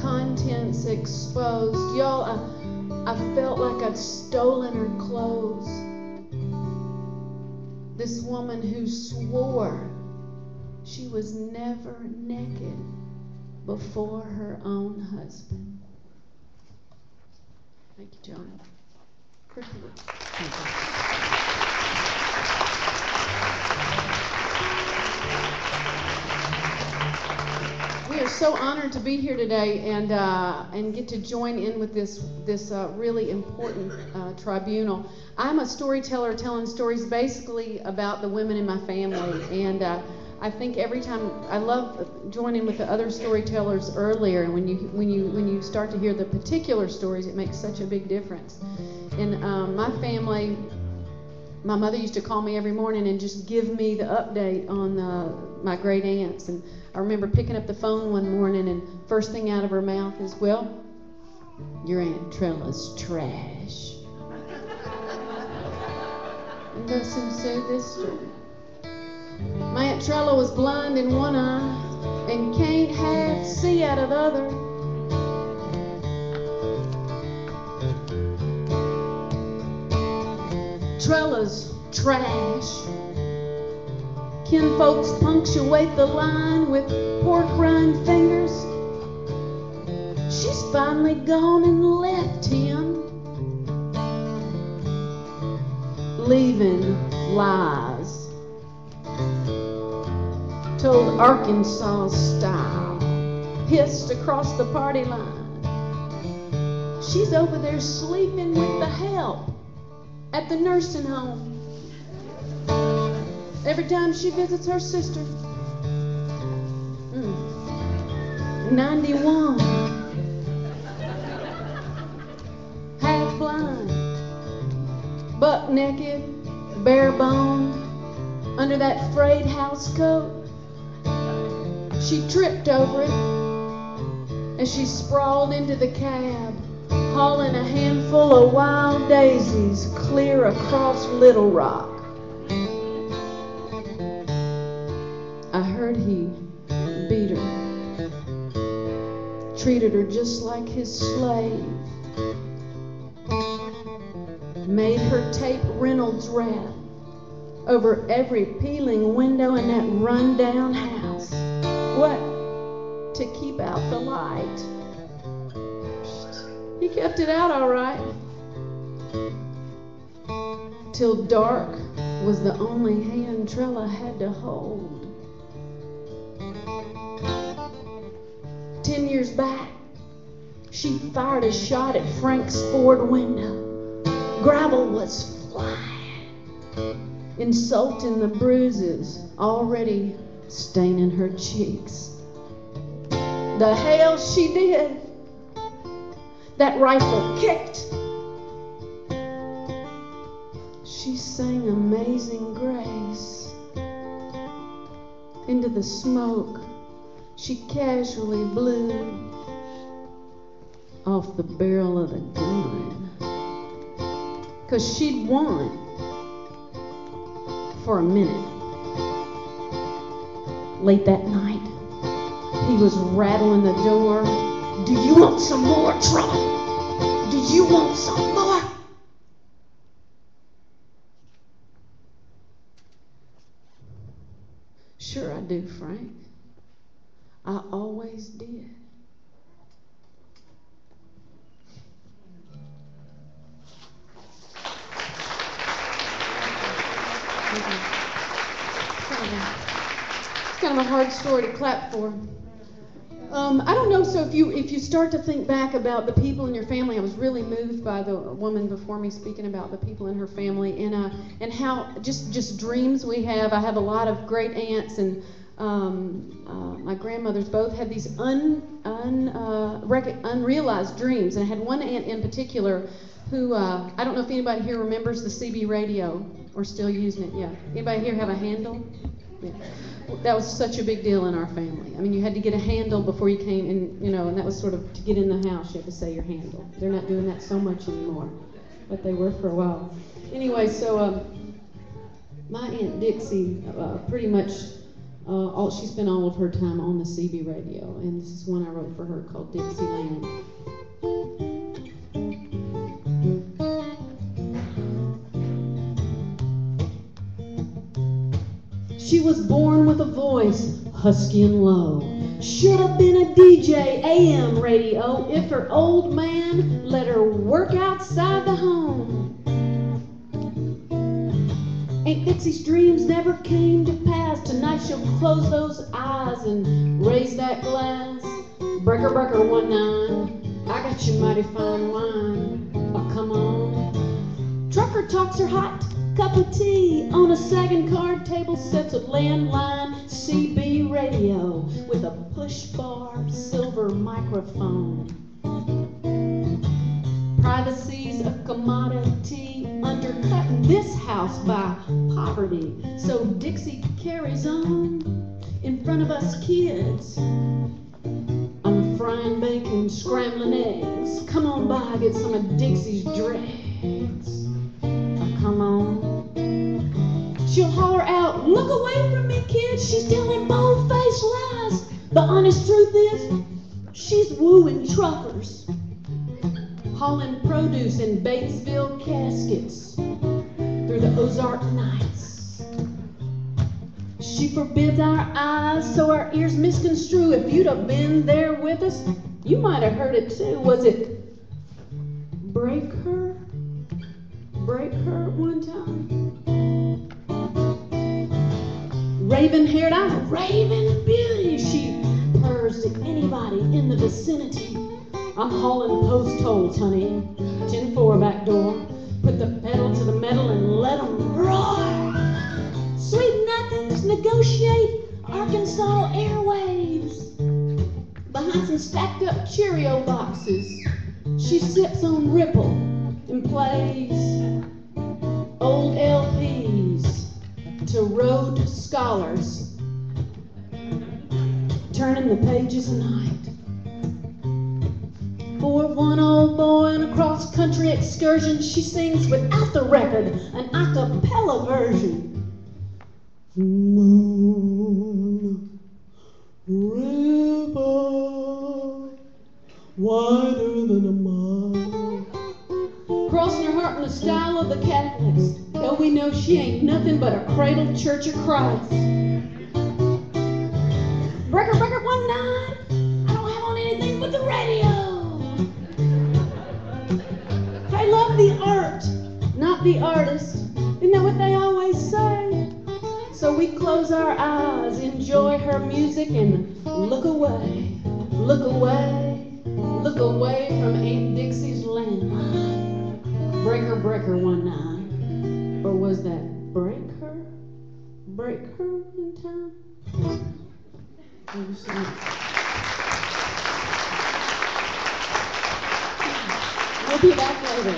contents exposed. Y'all, I felt like I'd stolen her clothes. This woman who swore she was never naked before her own husband. Thank you, John. Thank you. We are so honored to be here today and get to join in with this really important tribunal. I'm a storyteller telling stories basically about the women in my family, and I think every time I love joining with the other storytellers earlier, and when you start to hear the particular stories, it makes such a big difference. In my family, my mother used to call me every morning and just give me the update on my great aunts. And I remember picking up the phone one morning, and first thing out of her mouth is, "Well, your Aunt Trella's trash." And thus ensued this story. My Aunt Trella was blind in one eye and can't half see out of the other. Trella's trash. Kinfolks punctuate the line with pork rind fingers. She's finally gone and left him, leaving lies, told Arkansas style, hissed across the party line. She's over there sleeping with the help at the nursing home. Every time she visits her sister. 91. Half blind. Buck naked. Bare boned. Under that frayed house coat. She tripped over it as she sprawled into the cab, hauling a handful of wild daisies clear across Little Rock. I heard he beat her, treated her just like his slave, made her tape Reynolds wrap over every peeling window in that rundown house. What? To keep out the light. He kept it out all right. Till dark was the only hand Trella had to hold. 10 years back, she fired a shot at Frank's Ford window. Gravel was flying, insulting the bruises already staining her cheeks. The hell she did. That rifle kicked. She sang Amazing Grace. Into the smoke, she casually blew off the barrel of the gun. 'Cause she'd won for a minute. Late that night, he was rattling the door. "Do you want some more, Trella? Do you want some more?" "Sure I do, Frank. I always did." It's kind of a hard story to clap for. I don't know. So if you start to think back about the people in your family, I was really moved by the woman before me speaking about the people in her family and how just dreams we have. I have a lot of great aunts, and my grandmothers both had these unrealized dreams. And I had one aunt in particular who I don't know if anybody here remembers the CB radio or still using it. Yeah, anybody here have a handle? Yeah. That was such a big deal in our family. I mean, you had to get a handle before you came in, and that was sort of to get in the house, you had to say your handle. They're not doing that so much anymore, but they were for a while. Anyway, so my Aunt Dixie pretty much, she spent all of her time on the CB radio, and this is one I wrote for her called Dixieland. She was born with a voice, husky and low. Should have been a DJ AM radio if her old man let her work outside the home. Aunt Dixie's dreams never came to pass. Tonight she'll close those eyes and raise that glass. Breaker, breaker, 1-9. I got you mighty fine wine. Oh, come on. Trucker talks her hot cup of tea on a sagging card table sets a landline CB radio with a push bar silver microphone. Privacy's a commodity undercutting this house by poverty, so Dixie carries on in front of us kids. I'm frying bacon, scrambling eggs. Come on by, get some of Dixie's dregs. Come on. She'll holler out, look away from me, kids. She's telling bold-faced lies. The honest truth is, she's wooing truckers, hauling produce in Batesville caskets through the Ozark nights. She forbids our eyes so our ears misconstrue. If you'd have been there with us, you might have heard it too. Was it break her? Break her one time? Raven-haired, I'm a raven beauty. She purrs to anybody in the vicinity. I'm hauling post holes, honey. 10-4 back door. Put the pedal to the metal and let 'em roar. Sweet nothings negotiate Arkansas airwaves. Behind some stacked up Cheerio boxes, she sips on Ripple and plays old LPs to Rhodes Scholars, turning the pages of night. For one old boy in a cross-country excursion, she sings without the record an a cappella version. Moon river wider than a mile, crossing her heart in the style of the Catholics, though we know she ain't nothing but a cradled Church of Christ. Breaker, breaker, 1-9. I don't have on anything but the radio. I love the art, not the artist. Isn't that what they always say? So we close our eyes, enjoy her music, and look away, look away, look away from Aunt Dixie's landline. Breaker, breaker, 1-9. Or was that break her in time? We'll be back later.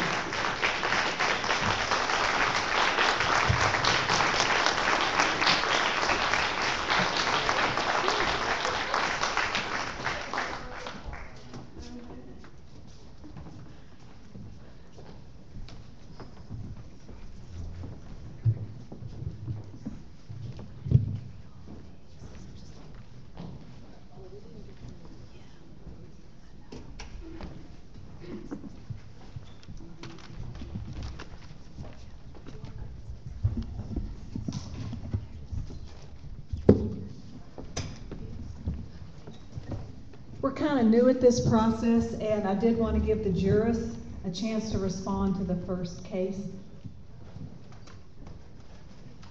We're kind of new at this process, and I did want to give the jurists a chance to respond to the first case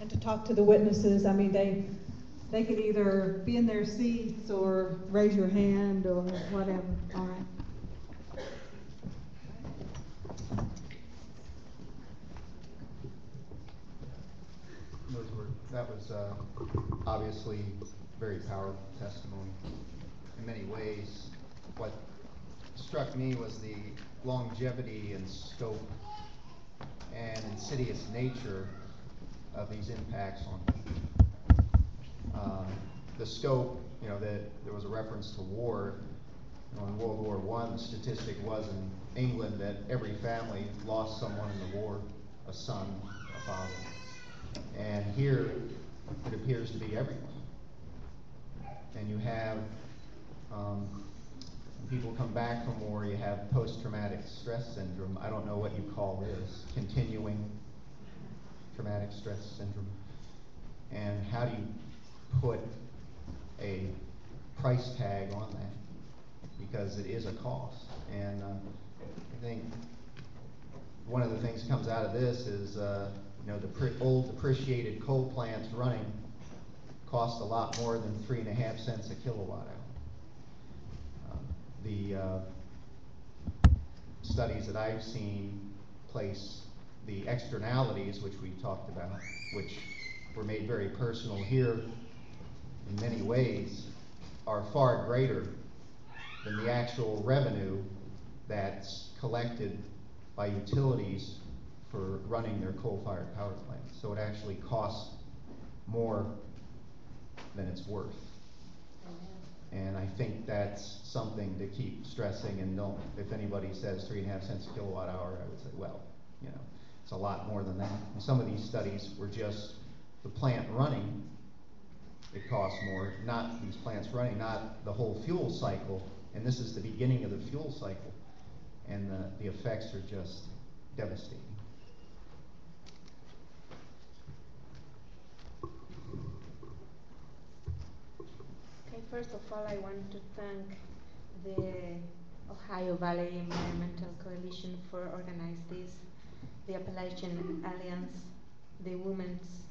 and to talk to the witnesses. I mean, They could either be in their seats or raise your hand or whatever. All right. That was obviously very powerful testimony. In many ways, what struck me was the longevity and scope and insidious nature of these impacts on people. The scope, that there was a reference to war. In World War I, the statistic was in England that every family lost someone in the war, a son, a father. And here, it appears to be everyone. And you have, when people come back from war, you have post-traumatic stress syndrome. I don't know what you call this, continuing traumatic stress syndrome. And how do you put a price tag on that? Because it is a cost. And I think one of the things that comes out of this is, the old depreciated coal plants running cost a lot more than 3.5 cents a kilowatt hour. The studies that I've seen place the externalities, which we talked about, which were made very personal here in many ways, are far greater than the actual revenue that's collected by utilities for running their coal-fired power plants. So it actually costs more than it's worth. And I think that's something to keep stressing, and if anybody says 3.5 cents a kilowatt hour, I would say, well, it's a lot more than that. And some of these studies were just the plant running, it costs more, not these plants running, not the whole fuel cycle, and this is the beginning of the fuel cycle, and the effects are just devastating. Okay, first of all, I want to thank the Ohio Valley Environmental Coalition for organizing this, the Appalachian Alliance, the Women's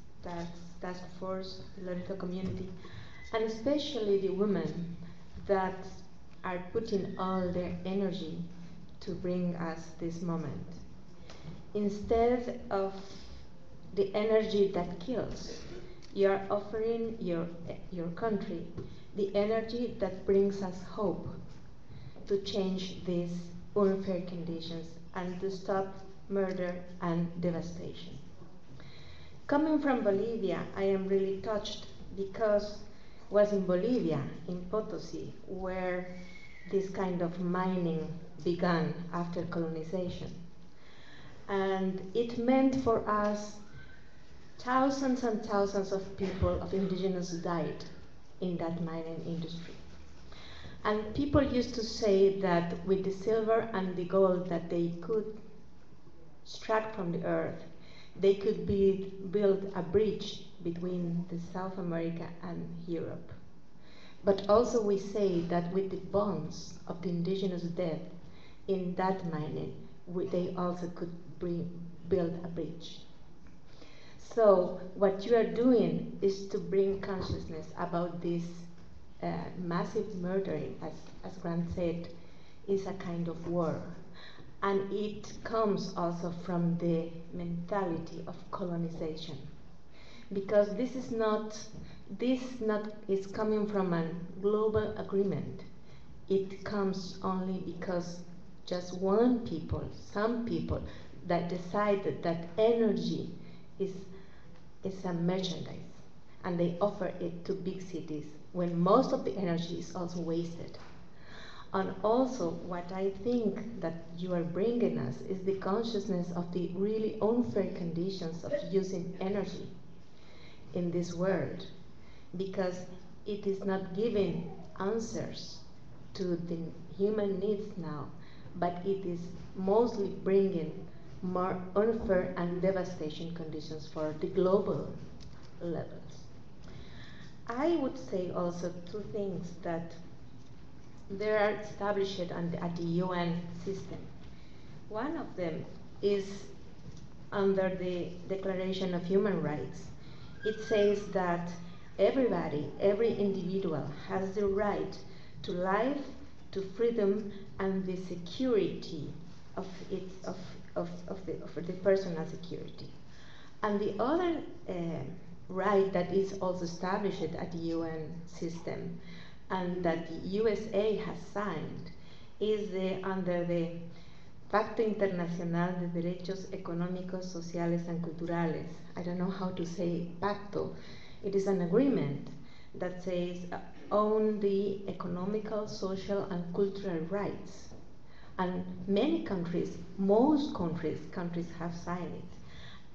Task Force, the Loretto community, and especially the women that are putting all their energy to bring us this moment. Instead of the energy that kills, you are offering your country the energy that brings us hope to change these unfair conditions and to stop murder and devastation. Coming from Bolivia, I am really touched because it was in Bolivia, in Potosí, where this kind of mining began after colonization. And it meant for us thousands and thousands of people, of indigenous, died in that mining industry. And people used to say that with the silver and the gold that they could extract from the earth, they could build a bridge between the South America and Europe. But also we say that with the bones of the indigenous dead in that mining, they also could build a bridge. So what you are doing is to bring consciousness about this massive murdering, as Grant said, is a kind of war. And it comes also from the mentality of colonization. Because this is coming from a global agreement. It comes only because just some people that decided that energy is a merchandise, and they offer it to big cities when most of the energy is also wasted. And also, what I think that you are bringing us is the consciousness of the really unfair conditions of using energy in this world, because it is not giving answers to the human needs now, but it is mostly bringing more unfair and devastation conditions for the global levels. I would say also two things that they are established at the UN system. One of them is under the Declaration of Human Rights. It says that everybody, every individual has the right to life, to freedom, and the security of the personal security. And the other right that is also established at the UN system and that the USA has signed is under the Pacto Internacional de Derechos Económicos, Sociales and Culturales. I don't know how to say pacto. It is an agreement that says own the economical, social and cultural rights. And many countries, most countries have signed it.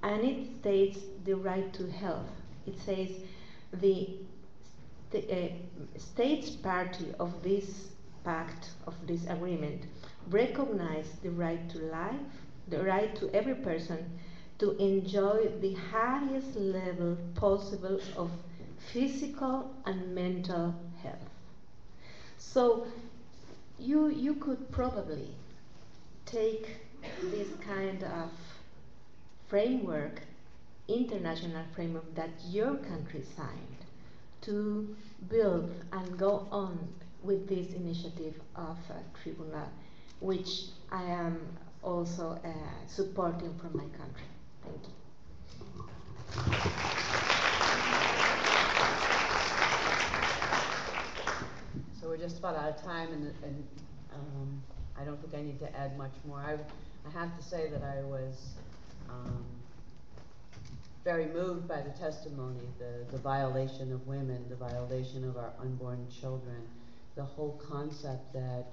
And it states the right to health. It says the states party of this pact, of this agreement, recognize the right to life, the right to every person to enjoy the highest level possible of physical and mental health. So you could probably take this kind of framework, international framework that your country signed, to build and go on with this initiative of Tribunal, which I am also supporting from my country. Thank you. So we're just about out of time, and I don't think I need to add much more. I have to say that I was very moved by the testimony, the violation of women, the violation of our unborn children, the whole concept that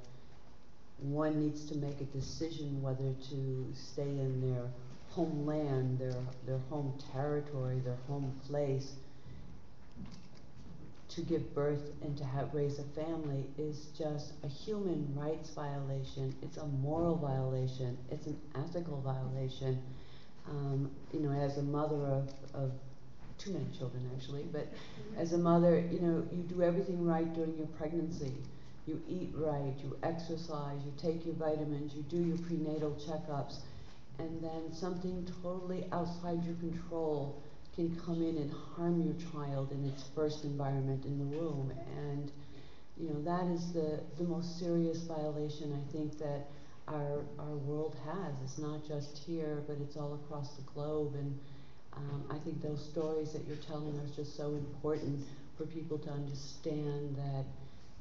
one needs to make a decision whether to stay in their homeland, their home territory, their home place, to give birth and to raise a family is just a human rights violation. It's a moral violation. It's an ethical violation. You know, as a mother of too many children actually, but as a mother, you know, you do everything right during your pregnancy. You eat right, you exercise, you take your vitamins, you do your prenatal checkups, and then something totally outside your control can come in and harm your child in its first environment in the womb. And you know, that is the most serious violation I think that our world has. It's not just here, but it's all across the globe. And I think those stories that you're telling are just so important for people to understand that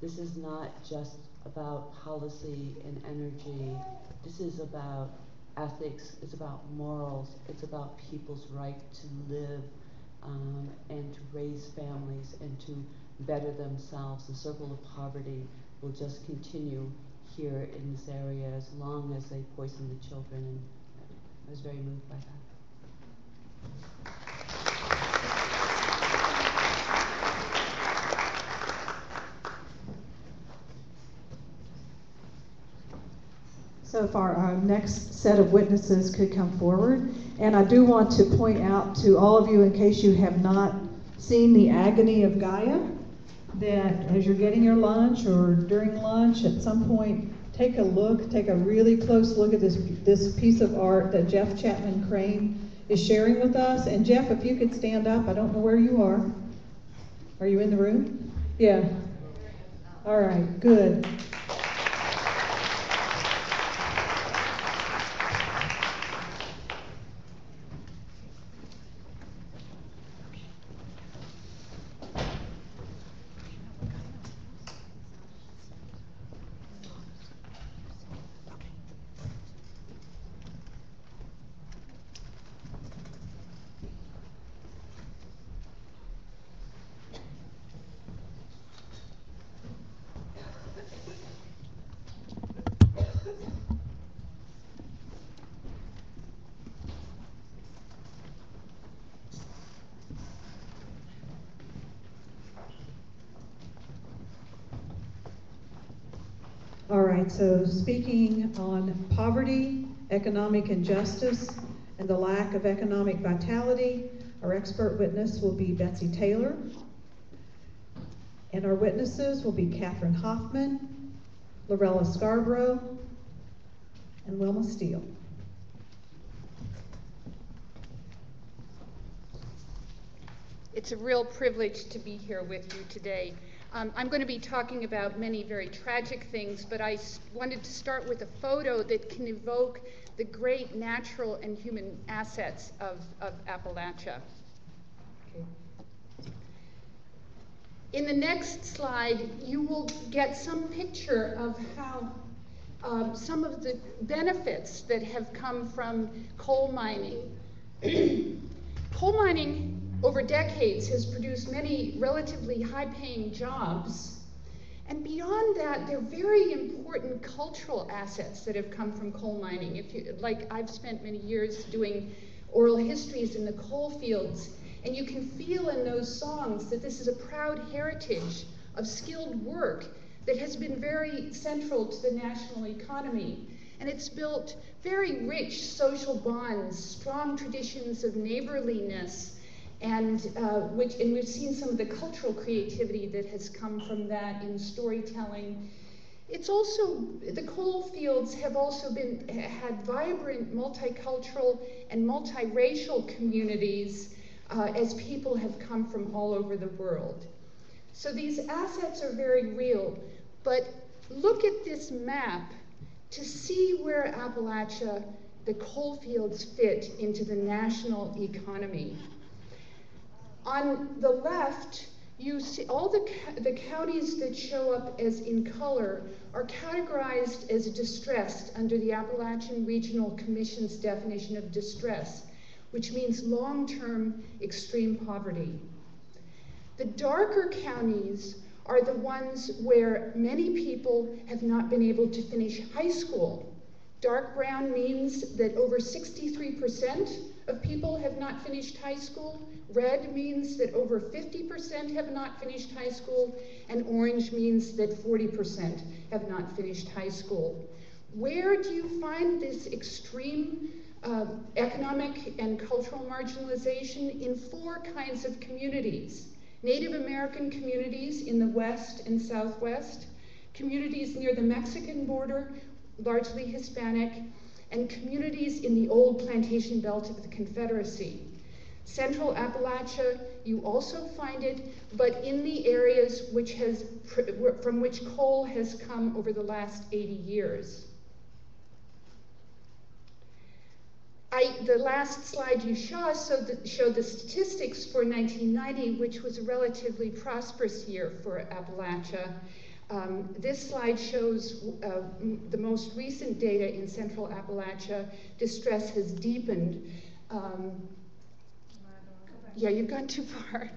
this is not just about policy and energy. This is about ethics, it's about morals, it's about people's right to live and to raise families and to better themselves. The circle of poverty will just continue here in this area as long as they poison the children, and I was very moved by that. So if our next set of witnesses could come forward. And I do want to point out to all of you, in case you have not seen the agony of Gaia, that as you're getting your lunch or during lunch at some point, take a really close look at this piece of art that Jeff Chapman Crane is sharing with us. And Jeff, if you could stand up, I don't know where you are. Are you in the room? Yeah. All right, good. All right, so speaking on poverty, economic injustice, and the lack of economic vitality, our expert witness will be Betsy Taylor. And our witnesses will be Catherine Hoffman, Lorella Scarborough, and Wilma Steele. It's a real privilege to be here with you today. I'm going to be talking about many very tragic things, but I wanted to start with a photo that can evoke the great natural and human assets of Appalachia. Okay. In the next slide, you will get some picture of how some of the benefits that have come from coal mining. Coal mining over decades has produced many relatively high-paying jobs. And beyond that, there are very important cultural assets that have come from coal mining. Like I've spent many years doing oral histories in the coal fields, and you can feel in those songs that this is a proud heritage of skilled work that has been very central to the national economy. And it's built very rich social bonds, strong traditions of neighborliness, and we've seen some of the cultural creativity that has come from that in storytelling. It's also, the coal fields have also had vibrant multicultural and multiracial communities as people have come from all over the world. So these assets are very real, but look at this map to see where Appalachia, the coal fields, fit into the national economy. On the left, you see all the counties that show up as in color are categorized as distressed under the Appalachian Regional Commission's definition of distress, which means long-term extreme poverty. The darker counties are the ones where many people have not been able to finish high school. Dark brown means that over 63% of people have not finished high school. Red means that over 50% have not finished high school. And orange means that 40% have not finished high school. Where do you find this extreme economic and cultural marginalization? In 4 kinds of communities. Native American communities in the West and Southwest, communities near the Mexican border, largely Hispanic, and communities in the old plantation belt of the Confederacy. Central Appalachia, you also find it, but in the areas from which coal has come over the last 80 years. The last slide you showed the statistics for 1990, which was a relatively prosperous year for Appalachia. This slide shows the most recent data in Central Appalachia. Distress has deepened. Yeah, you've gone too far.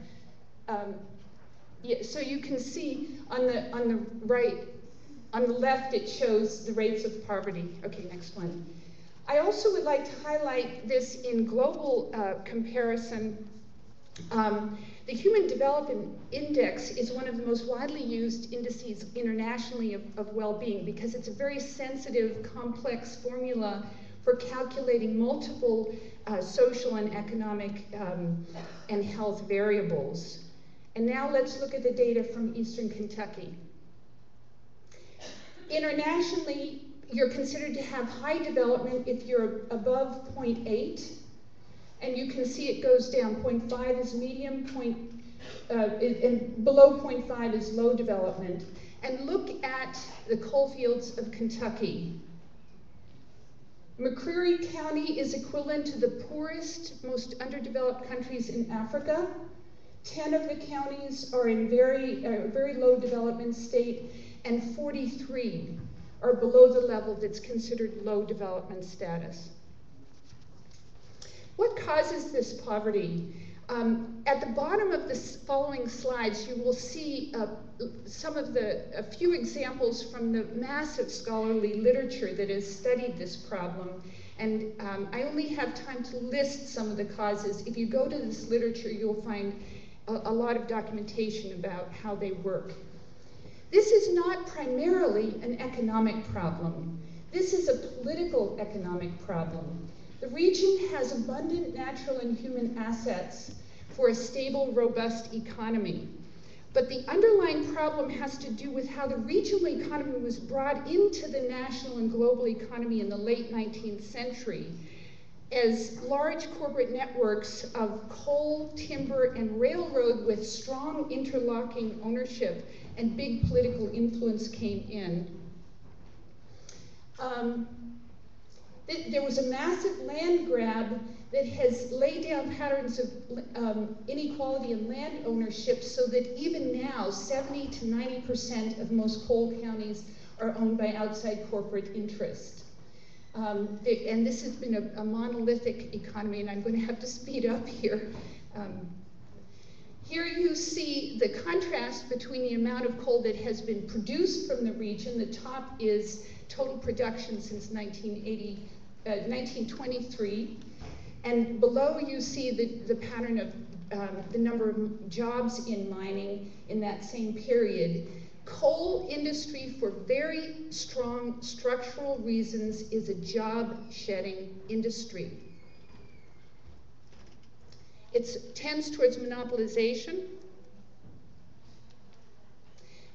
Yeah, so you can see on the right, on the left, it shows the rates of poverty. Okay, next one. I also would like to highlight this in global comparison. The Human Development Index is one of the most widely used indices internationally of well-being because it's a very sensitive, complex formula for calculating multiple social and economic and health variables. And now let's look at the data from Eastern Kentucky. Internationally, you're considered to have high development if you're above 0.8, and you can see it goes down. 0.5 is medium, and below 0.5 is low development. And look at the coal fields of Kentucky. McCreary County is equivalent to the poorest, most underdeveloped countries in Africa. 10 of the counties are in very low development state, and 43 are below the level that's considered low development status. What causes this poverty? At the bottom of the following slides, you will see a few examples from the massive scholarly literature that has studied this problem. And I only have time to list some of the causes. If you go to this literature, you'll find a lot of documentation about how they work. This is not primarily an economic problem. This is a political economic problem. The region has abundant natural and human assets for a stable, robust economy. But the underlying problem has to do with how the regional economy was brought into the national and global economy in the late 19th century. as large corporate networks of coal, timber, and railroad with strong interlocking ownership and big political influence came in. There was a massive land grab that has laid down patterns of inequality in land ownership, so that even now 70 to 90% of most coal counties are owned by outside corporate interest. And this has been a monolithic economy, and I'm going to have to speed up here. Here you see the contrast between the amount of coal that has been produced from the region. The top is total production since 1923. And below you see the pattern of the number of jobs in mining in that same period. Coal industry, for very strong structural reasons, is a job-shedding industry. It tends towards monopolization.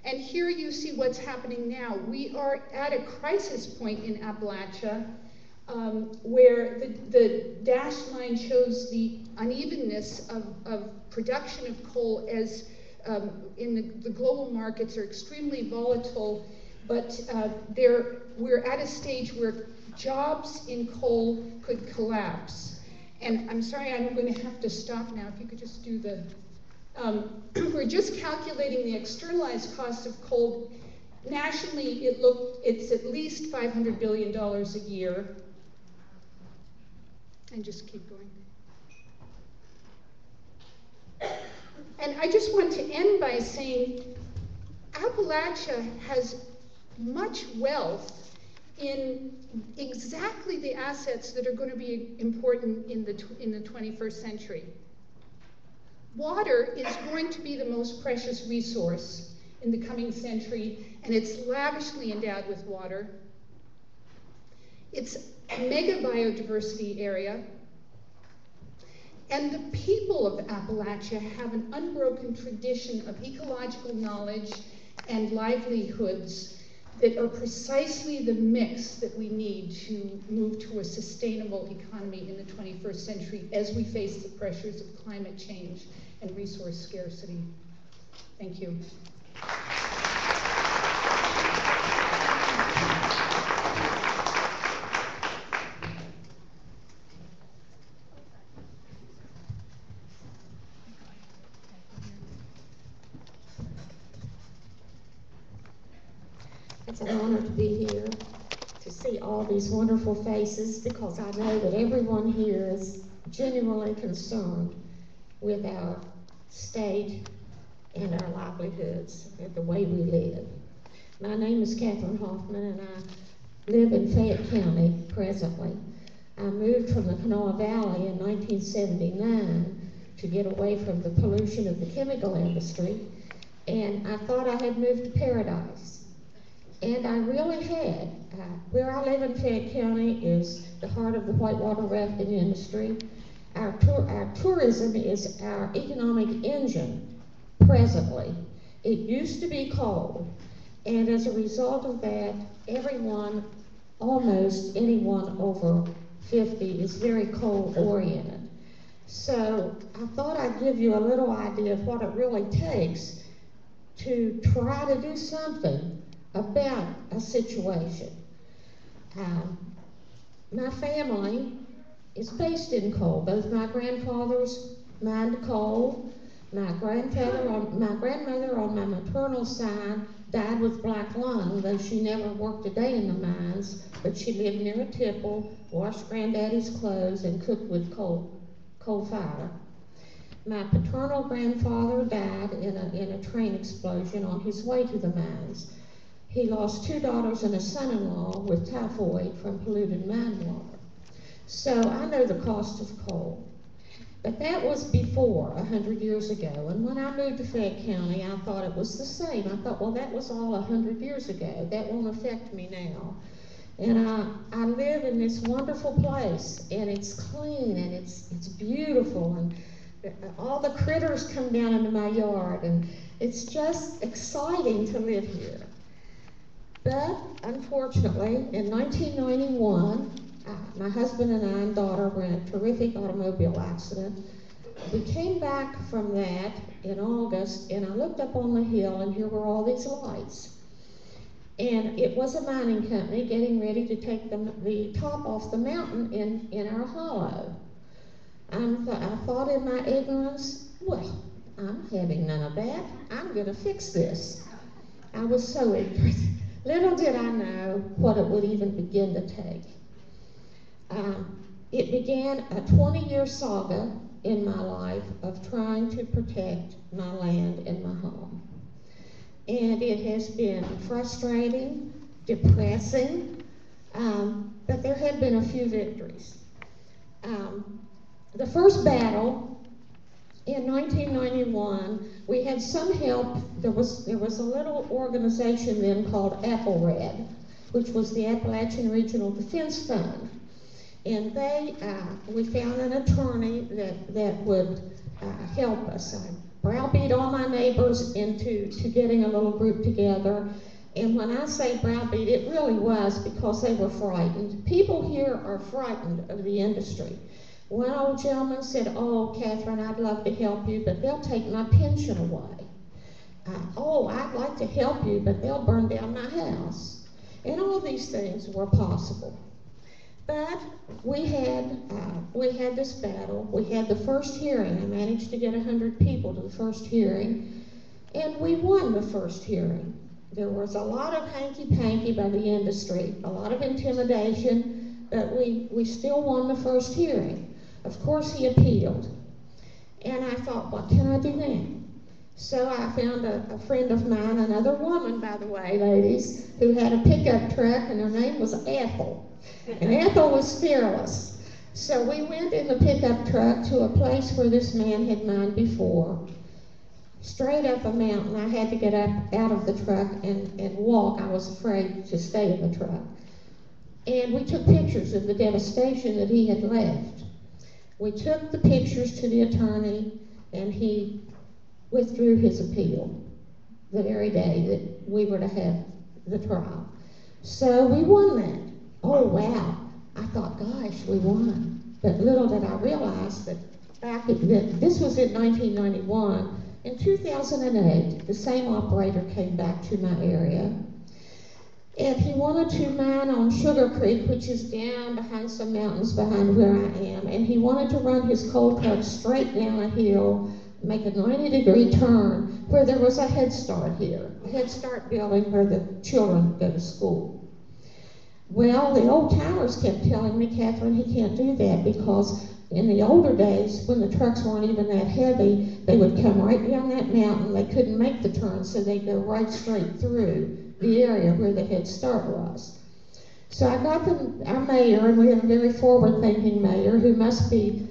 And here you see what's happening now. We are at a crisis point in Appalachia where the dashed line shows the unevenness of production of coal as in the global markets are extremely volatile, but we're at a stage where jobs in coal could collapse. And I'm sorry, I'm going to have to stop now. If you could just do the... we're just calculating the externalized cost of coal. Nationally, it's at least $500 billion a year. And just keep going. And I just want to end by saying Appalachia has much wealth in exactly the assets that are going to be important in the 21st century. Water is going to be the most precious resource in the coming century, and it's lavishly endowed with water. It's a mega biodiversity area. And the people of Appalachia have an unbroken tradition of ecological knowledge and livelihoods that are precisely the mix that we need to move to a sustainable economy in the 21st century as we face the pressures of climate change and resource scarcity. Thank you. It's an honor to be here, to see all these wonderful faces, because I know that everyone here is genuinely concerned with our state and our livelihoods and the way we live. My name is Catherine Hoffman, and I live in Fayette County presently. I moved from the Kanawha Valley in 1979 to get away from the pollution of the chemical industry, and I thought I had moved to paradise. And I really had. Where I live in Fayette County is the heart of the whitewater rafting industry. Our tourism is our economic engine presently. It used to be coal, and as a result of that, everyone, almost anyone over 50, is very coal oriented. So I thought I'd give you a little idea of what it really takes to try to do something about a situation. My family is based in coal. Both my grandfathers mined coal. My grandmother on my maternal side died with black lung, though she never worked a day in the mines, but she lived near a tipple, washed granddaddy's clothes, and cooked with coal fire. My paternal grandfather died in a train explosion on his way to the mines. He lost 2 daughters and a son-in-law with typhoid from polluted mine water. So I know the cost of coal. But that was before, 100 years ago. And when I moved to Fayette County, I thought it was the same. I thought, well, that was all 100 years ago. That won't affect me now. And I live in this wonderful place, and it's clean, and it's beautiful, and all the critters come down into my yard, and it's just exciting to live here. But unfortunately, in 1991, my husband and I and daughter were in a terrific automobile accident. We came back from that in August, and I looked up on the hill, and here were all these lights. And it was a mining company getting ready to take the top off the mountain in our hollow. I thought in my ignorance, well, I'm having none of that. I'm going to fix this. I was so ignorant. Little did I know what it would even begin to take. It began a 20-year saga in my life of trying to protect my land and my home. And it has been frustrating, depressing, but there have been a few victories. The first battle in 1991, we had some help. There was a little organization then called AppleRed, which was the Appalachian Regional Defense Fund. And we found an attorney that would help us. I browbeat all my neighbors into getting a little group together. And when I say browbeat, it really was because they were frightened. People here are frightened of the industry. One old gentleman said, "Oh, Catherine, I'd love to help you, but they'll take my pension away. Oh, I'd like to help you, but they'll burn down my house." And all these things were possible. But we had this battle. We had the first hearing. I managed to get 100 people to the first hearing, and we won the first hearing. There was a lot of hanky-panky by the industry, a lot of intimidation, but we still won the first hearing. Of course, he appealed. And I thought, what can I do now? So I found a friend of mine, another woman, by the way, ladies, who had a pickup truck, and her name was Ethel. And Ethel was fearless. So we went in the pickup truck to a place where this man had mined before. Straight up a mountain. I had to get up out of the truck and walk. I was afraid to stay in the truck. And we took pictures of the devastation that he had left. We took the pictures to the attorney, and he withdrew his appeal the very day that we were to have the trial. So we won that. Oh, wow. I thought, gosh, we won. But little did I realize that this was in 1991. In 2008, the same operator came back to my area, and he wanted to mine on Sugar Creek, which is down behind some mountains behind where I am, and he wanted to run his coal truck straight down a hill, make a 90-degree turn where there was a Head Start here, a Head Start building where the children go to school. Well, the old timers kept telling me, Catherine, he can't do that because in the older days, when the trucks weren't even that heavy, they would come right down that mountain. They couldn't make the turn, so they'd go right straight through the area where the Head Start was. So I got our mayor, and we have a very forward-thinking mayor who must be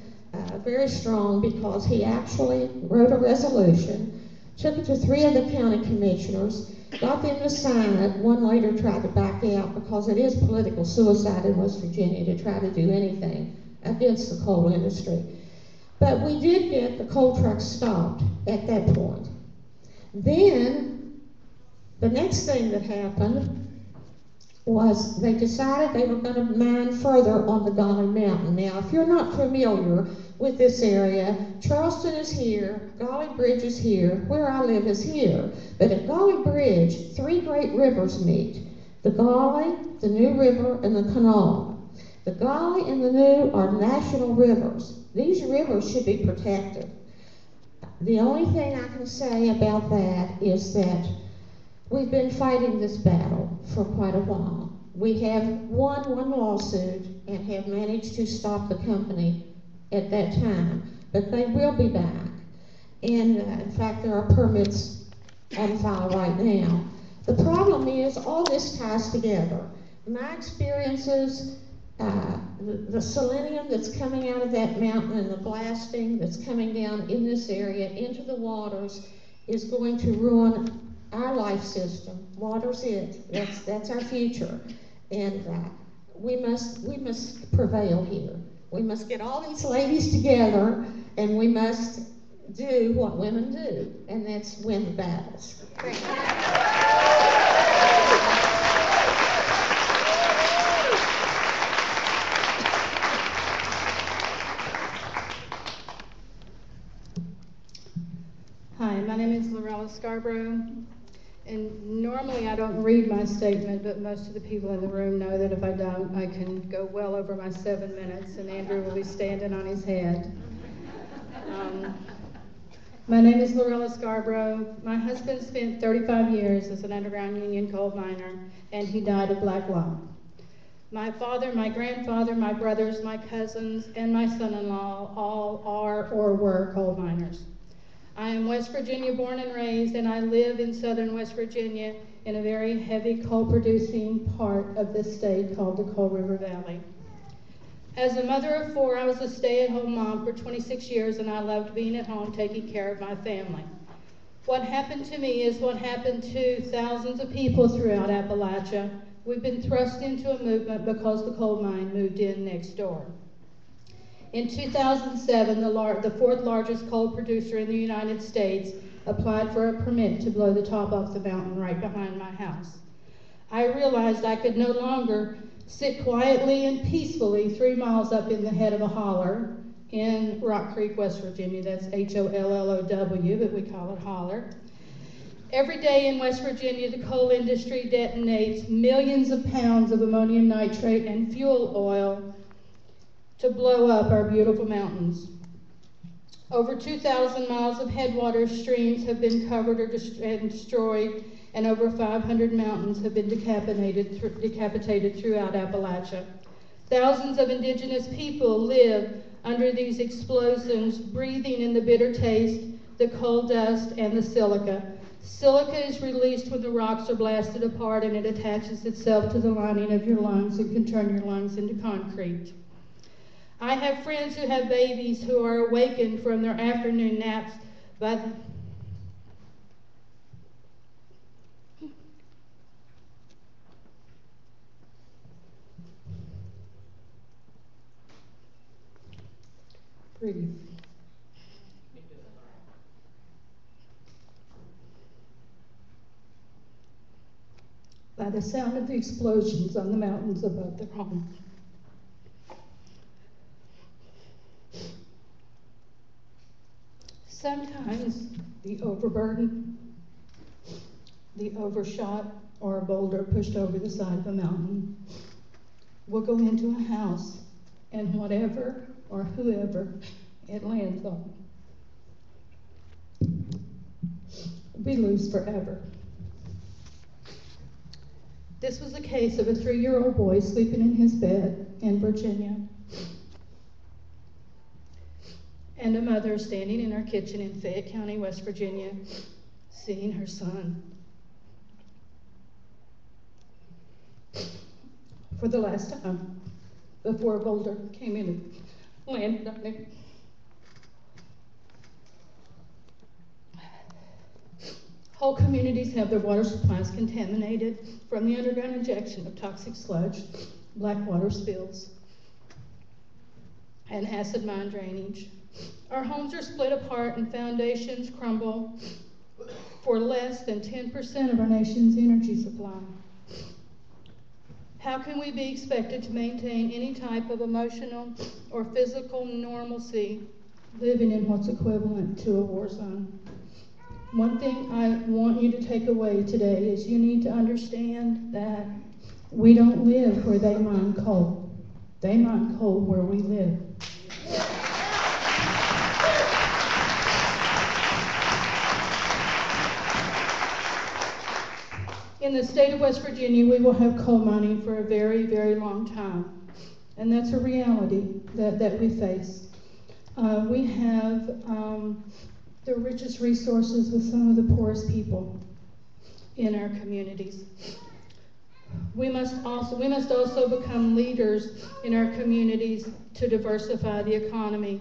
very strong because he actually wrote a resolution, took it to 3 of the county commissioners, got them to sign it. One later tried to back out because it is political suicide in West Virginia to try to do anything against the coal industry. But we did get the coal trucks stopped at that point. Then, the next thing that happened was they decided they were going to mine further on the Golly Mountain. Now, if you're not familiar with this area, Charleston is here, Golly Bridge is here, where I live is here. But at Golly Bridge, 3 great rivers meet: the Golly, the New River, and the Kanawha. The Golly and the New are national rivers. These rivers should be protected. The only thing I can say about that is that we've been fighting this battle for quite a while. We have won one lawsuit and have managed to stop the company at that time, but they will be back. And in fact, there are permits on file right now. The problem is all this ties together. My experiences, the selenium that's coming out of that mountain and the blasting that's coming down in this area into the waters is going to ruin our life system. Water's it. That's our future. And we must prevail here. We must get all these ladies together, and we must do what women do, and that's win the battles. Thank you. Scarborough. And normally I don't read my statement, but most of the people in the room know that if I don't, I can go well over my 7 minutes, and Andrew will be standing on his head. My name is Loretto Scarborough. My husband spent 35 years as an underground union coal miner, and he died of black lung. My father, my grandfather, my brothers, my cousins, and my son-in-law all are or were coal miners. I am West Virginia born and raised, and I live in southern West Virginia in a very heavy coal-producing part of this state called the Coal River Valley. As a mother of 4, I was a stay-at-home mom for 26 years, and I loved being at home taking care of my family. What happened to me is what happened to thousands of people throughout Appalachia. We've been thrust into a movement because the coal mine moved in next door. In 2007, the 4th largest coal producer in the United States applied for a permit to blow the top off the mountain right behind my house. I realized I could no longer sit quietly and peacefully 3 miles up in the head of a holler in Rock Creek, West Virginia. That's H-O-L-L-O-W, but we call it holler. Every day in West Virginia, the coal industry detonates millions of pounds of ammonium nitrate and fuel oil to blow up our beautiful mountains. Over 2,000 miles of headwater streams have been covered or destroyed, and over 500 mountains have been decapitated throughout Appalachia. Thousands of indigenous people live under these explosions, breathing in the bitter taste, the coal dust, and the silica. Silica is released when the rocks are blasted apart, and it attaches itself to the lining of your lungs and can turn your lungs into concrete. I have friends who have babies who are awakened from their afternoon naps by breathe. By the sound of the explosions on the mountains above their home. Sometimes the overburden, the overshot, or a boulder pushed over the side of a mountain will go into a house, and whatever or whoever it lands on, we lose forever. This was a case of a 3-year-old boy sleeping in his bed in Virginia, and a mother standing in her kitchen in Fayette County, West Virginia, seeing her son for the last time before a boulder came in and landed on him. Whole communities have their water supplies contaminated from the underground injection of toxic sludge, black water spills, and acid mine drainage. Our homes are split apart and foundations crumble for less than 10% of our nation's energy supply. How can we be expected to maintain any type of emotional or physical normalcy living in what's equivalent to a war zone? One thing I want you to take away today is you need to understand that we don't live where they mine coal. They mine coal where we live. In the state of West Virginia, we will have coal mining for a very, very long time. And that's a reality that we face. We have the richest resources with some of the poorest people in our communities. We must also become leaders in our communities to diversify the economy,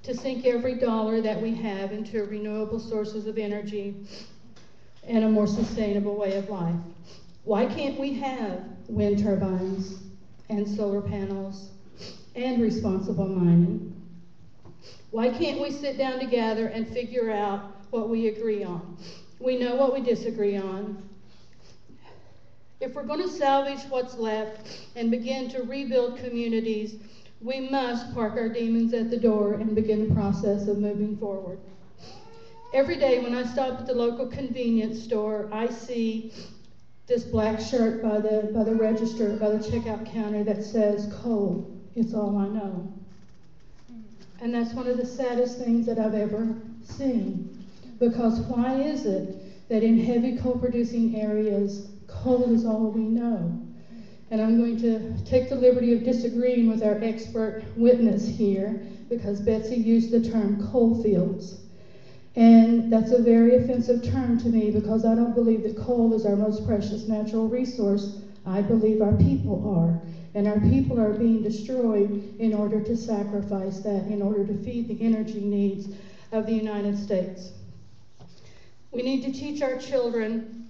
to sink every dollar that we have into renewable sources of energy and a more sustainable way of life. Why can't we have wind turbines and solar panels and responsible mining? Why can't we sit down together and figure out what we agree on? We know what we disagree on. If we're going to salvage what's left and begin to rebuild communities, we must park our demons at the door and begin the process of moving forward. Every day when I stop at the local convenience store, I see this black shirt by the register, by the checkout counter that says coal. It's all I know. And that's one of the saddest things that I've ever seen. Because why is it that in heavy coal producing areas, coal is all we know? And I'm going to take the liberty of disagreeing with our expert witness here, because Betsy used the term coal fields. And that's a very offensive term to me, because I don't believe that coal is our most precious natural resource. I believe our people are. And our people are being destroyed in order to sacrifice that, in order to feed the energy needs of the United States. We need to teach our children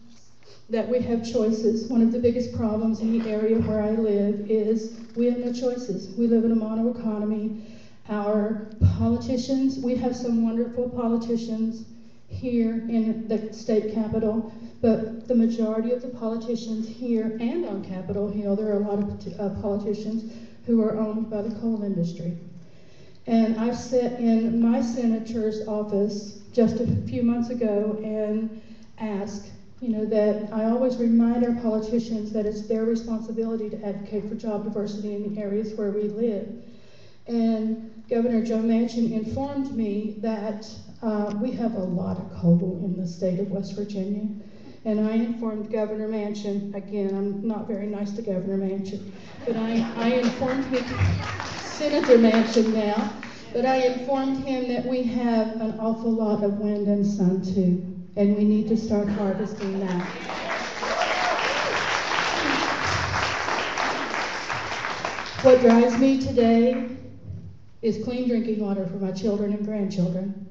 that we have choices. One of the biggest problems in the area where I live is we have no choices. We live in a mono economy. Our politicians, we have some wonderful politicians here in the state capitol, but the majority of the politicians here and on Capitol Hill, there are a lot of politicians who are owned by the coal industry. And I sat in my senator's office just a few months ago and asked, that I always remind our politicians that it's their responsibility to advocate for job diversity in the areas where we live. And Governor Joe Manchin informed me that we have a lot of coal in the state of West Virginia. And I informed Governor Manchin, again, I'm not very nice to Governor Manchin, but I informed him, Senator Manchin now, but I informed him that we have an awful lot of wind and sun too, and we need to start harvesting that. What drives me today is clean drinking water for my children and grandchildren.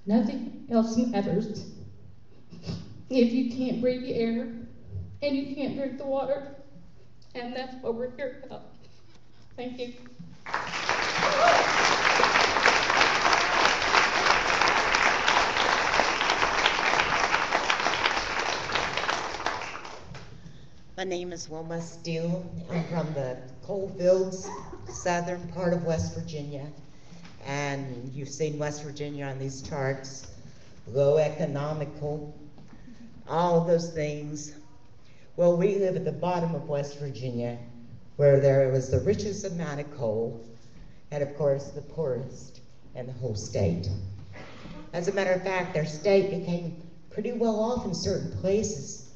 Nothing else matters. If you can't breathe the air and you can't drink the water, and that's what we're here about. Thank you. My name is Wilma Steele. I'm from the coalfields, southern part of West Virginia. And you've seen West Virginia on these charts, low economical, all of those things. Well, we live at the bottom of West Virginia, where there was the richest amount of coal, and of course the poorest in the whole state. As a matter of fact, their state became pretty well off in certain places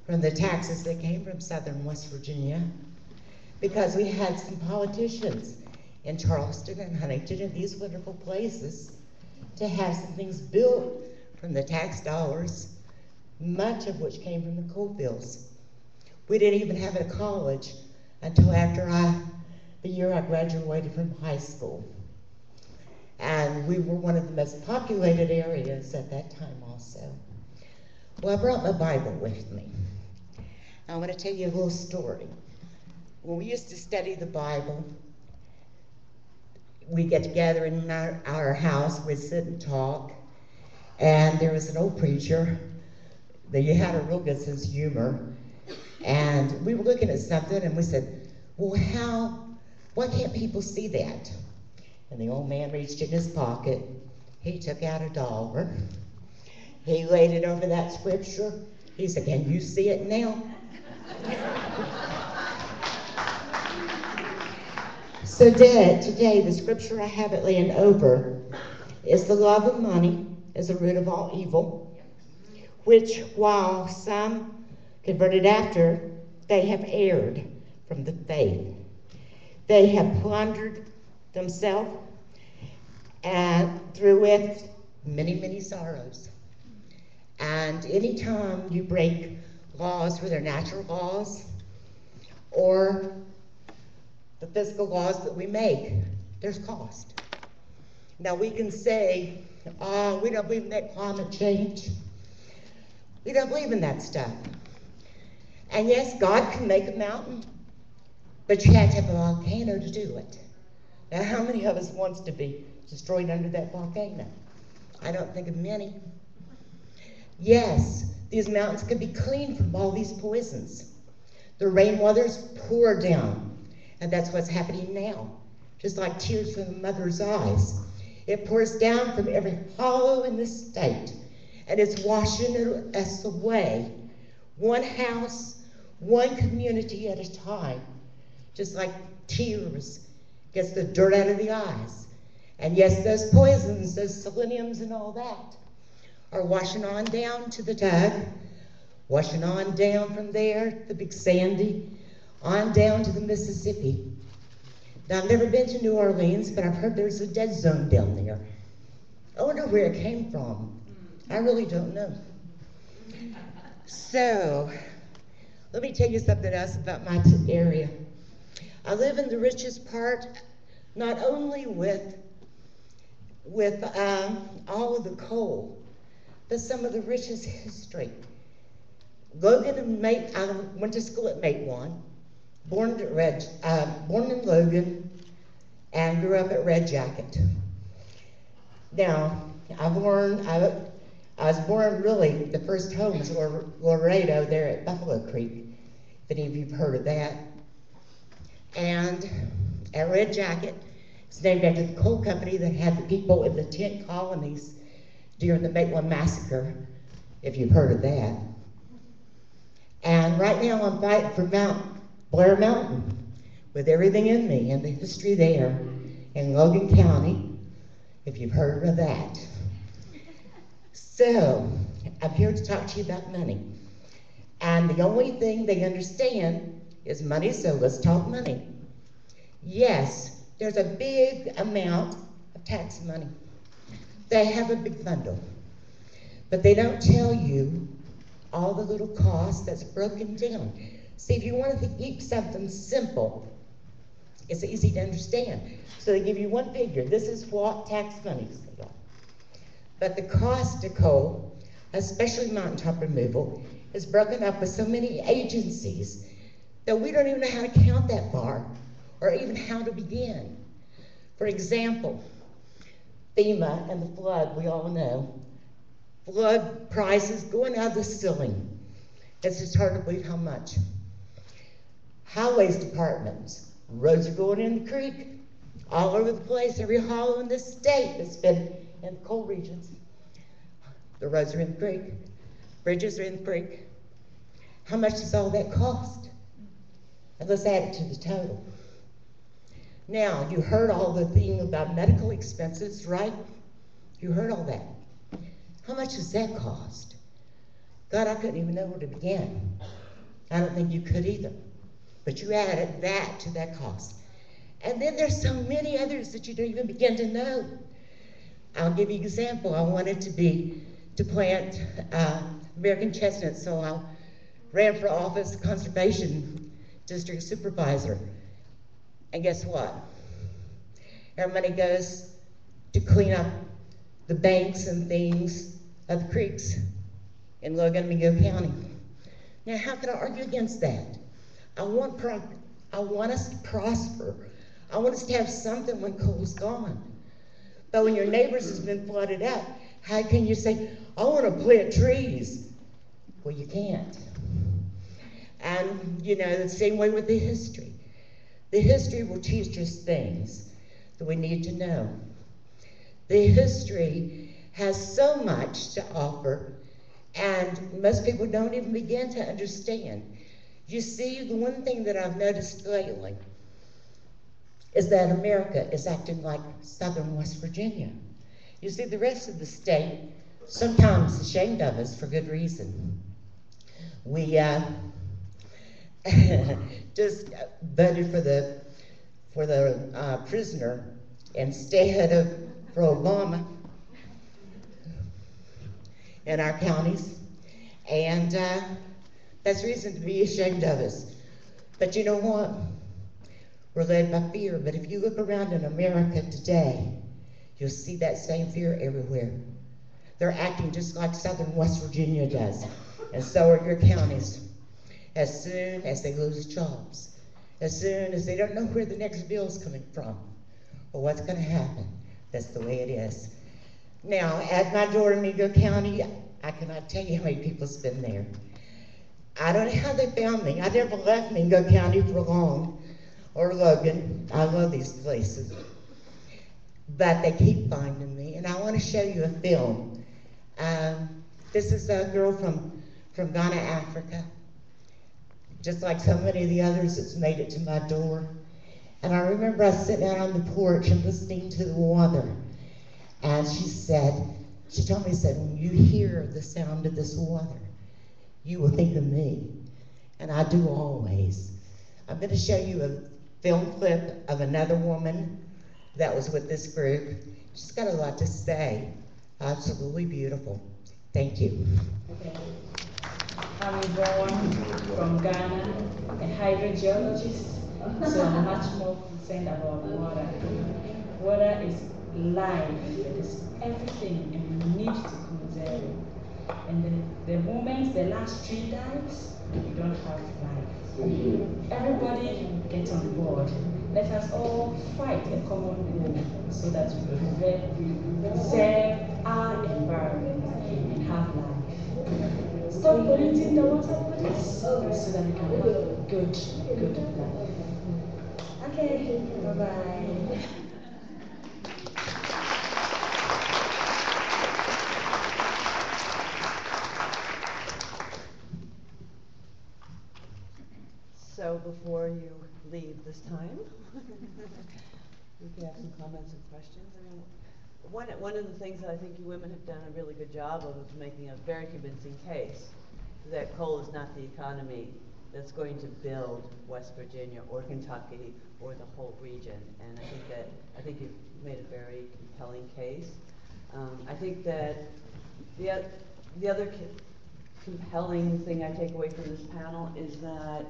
from the taxes that came from southern West Virginia, because we had some politicians in Charleston and Huntington and these wonderful places to have some things built from the tax dollars, much of which came from the coal fields. We didn't even have a college until after the year I graduated from high school. And we were one of the most populated areas at that time also. Well, I brought my Bible with me. I want to tell you a little story. When we used to study the Bible, we'd get together in our house, we'd sit and talk, and there was an old preacher that had a real good sense of humor, and we were looking at something and we said, well, why can't people see that? And the old man reached in his pocket, he took out $1, he laid it over that scripture, he said, can you see it now? So today, the scripture I have it laying over is the love of money is the root of all evil, which while some converted after, they have erred from the faith. They have plundered themselves and through it many, many sorrows. And anytime you break laws, whether natural laws or the physical laws that we make, there's cost. Now we can say, oh, we don't believe in that climate change. We don't believe in that stuff. And yes, God can make a mountain, but you have to have a volcano to do it. Now how many of us wants to be destroyed under that volcano? I don't think of many. Yes, these mountains can be cleaned from all these poisons. The rainwaters pour down, and that's what's happening now. Just like tears from a mother's eyes. It pours down from every hollow in the state, and it's washing us away, one house, one community at a time, just like tears gets the dirt out of the eyes. And yes, those poisons, those seleniums and all that, are washing on down to the Tug, washing on down from there, the Big Sandy, on down to the Mississippi. Now, I've never been to New Orleans, but I've heard there's a dead zone down there. I wonder where it came from. I really don't know. So, let me tell you something else about my area. I live in the richest part, not only with all of the coal, but some of the richest history. Logan and Mate, I went to school at Mate 1, born in Logan, and grew up at Red Jacket. Now, I was born really, the first home was Loretto there at Buffalo Creek, if any of you have heard of that. And at Red Jacket, it's named after the coal company that had the people in the tent colonies during the Mate 1 massacre, if you've heard of that. And right now I'm fighting for Blair Mountain with everything in me and the history there in Logan County, if you've heard of that. So, I'm here to talk to you about money. And the only thing they understand is money, so let's talk money. Yes, there's a big amount of tax money. They have a big bundle. But they don't tell you all the little costs that's broken down. See, if you want to keep something simple, it's easy to understand. So they give you one figure. This is what tax money is. But the cost of coal, especially mountaintop removal, is broken up with so many agencies that we don't even know how to count that far or even how to begin. For example, FEMA and the flood, we all know. Flood prices going out of the ceiling. It's just hard to believe how much. Highways departments, roads are going in the creek, all over the place, every hollow in this state that's been in the coal regions. The roads are in the creek, bridges are in the creek. How much does all that cost? And let's add it to the total. Now, you heard all the thing about medical expenses, right? You heard all that. How much does that cost? God, I couldn't even know where to begin. I don't think you could either. But you added that to that cost. And then there's so many others that you don't even begin to know. I'll give you an example. I wanted to plant American chestnut, so I ran for office, conservation district supervisor. And guess what? Our money goes to clean up the banks and things of the creeks in Logan and Mingo County. Now, how can I argue against that? I want us to prosper. I want us to have something when coal's gone. But when your neighbors has been flooded out, how can you say, I want to plant trees? Well, you can't. And, you know, the same way with the history. The history will teach us things that we need to know. The history has so much to offer, and most people don't even begin to understand. You see, the one thing that I've noticed lately is that America is acting like southern West Virginia. You see, the rest of the state sometimes ashamed of us for good reason. We just voted for the prisoner instead of for Obama in our counties, and that's reason to be ashamed of us. But you know what? We're led by fear. But if you look around in America today, you'll see that same fear everywhere. They're acting just like southern West Virginia does, and so are your counties. As soon as they lose jobs, as soon as they don't know where the next bill is coming from, or what's going to happen, that's the way it is. Now, at my door in Mingo County, I cannot tell you how many people's been there. I don't know how they found me. I never left Mingo County for long, or Logan. I love these places. but they keep finding me. And I want to show you a film. This is a girl from Ghana, Africa. Just like so many of the others, it's made it to my door. And I remember us sitting out on the porch and listening to the water. And she told me, when you hear the sound of this water, you will think of me. And I do always. I'm going to show you a film clip of another woman that was with this group. She's got a lot to say. Absolutely beautiful. Thank you. Okay. I'm born from Ghana, a hydrogeologist, so I'm much more concerned about water. Water is life, it is everything, and we need to conserve it. And the moment the last tree dies, we don't have life. Everybody get on board. Let us all fight a common goal so that we preserve our environment and have life. Stop polluting the water bodies so that we can have good life. Okay, bye-bye. So before you leave this time, we can have some comments and questions. I mean, one of the things that I think you women have done a really good job of is making a very convincing case that coal is not the economy that's going to build West Virginia or Kentucky or the whole region. And I think you've made a very compelling case. I think that the other compelling thing I take away from this panel is that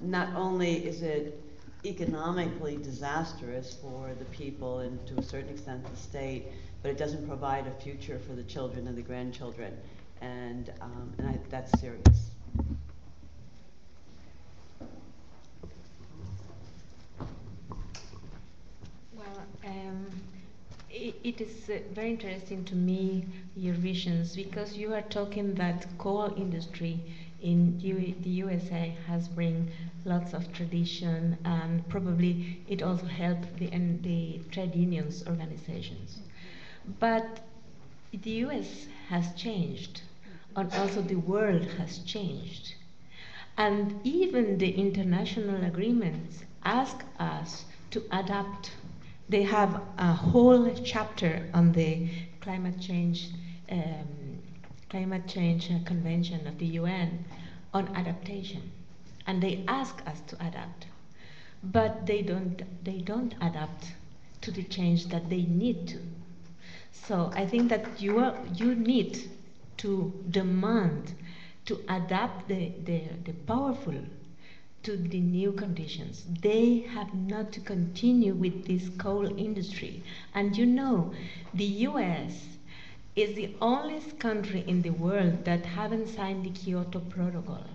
not only is it economically disastrous for the people and to a certain extent the state, but it doesn't provide a future for the children and the grandchildren, and that's serious. Well, it is very interesting to me, your visions, because you are talking that coal industry in the USA has bring lots of tradition, and probably it also helped the trade unions organizations. But the US has changed, and also the world has changed. And even the international agreements ask us to adapt. They have a whole chapter on the climate change convention of the UN on adaptation, and they ask us to adapt, but they don't adapt to the change that they need to. So I think that you need to demand to adapt the powerful to the new conditions. They have not to continue with this coal industry. And you know, the US is the only country in the world that haven't signed the Kyoto Protocol.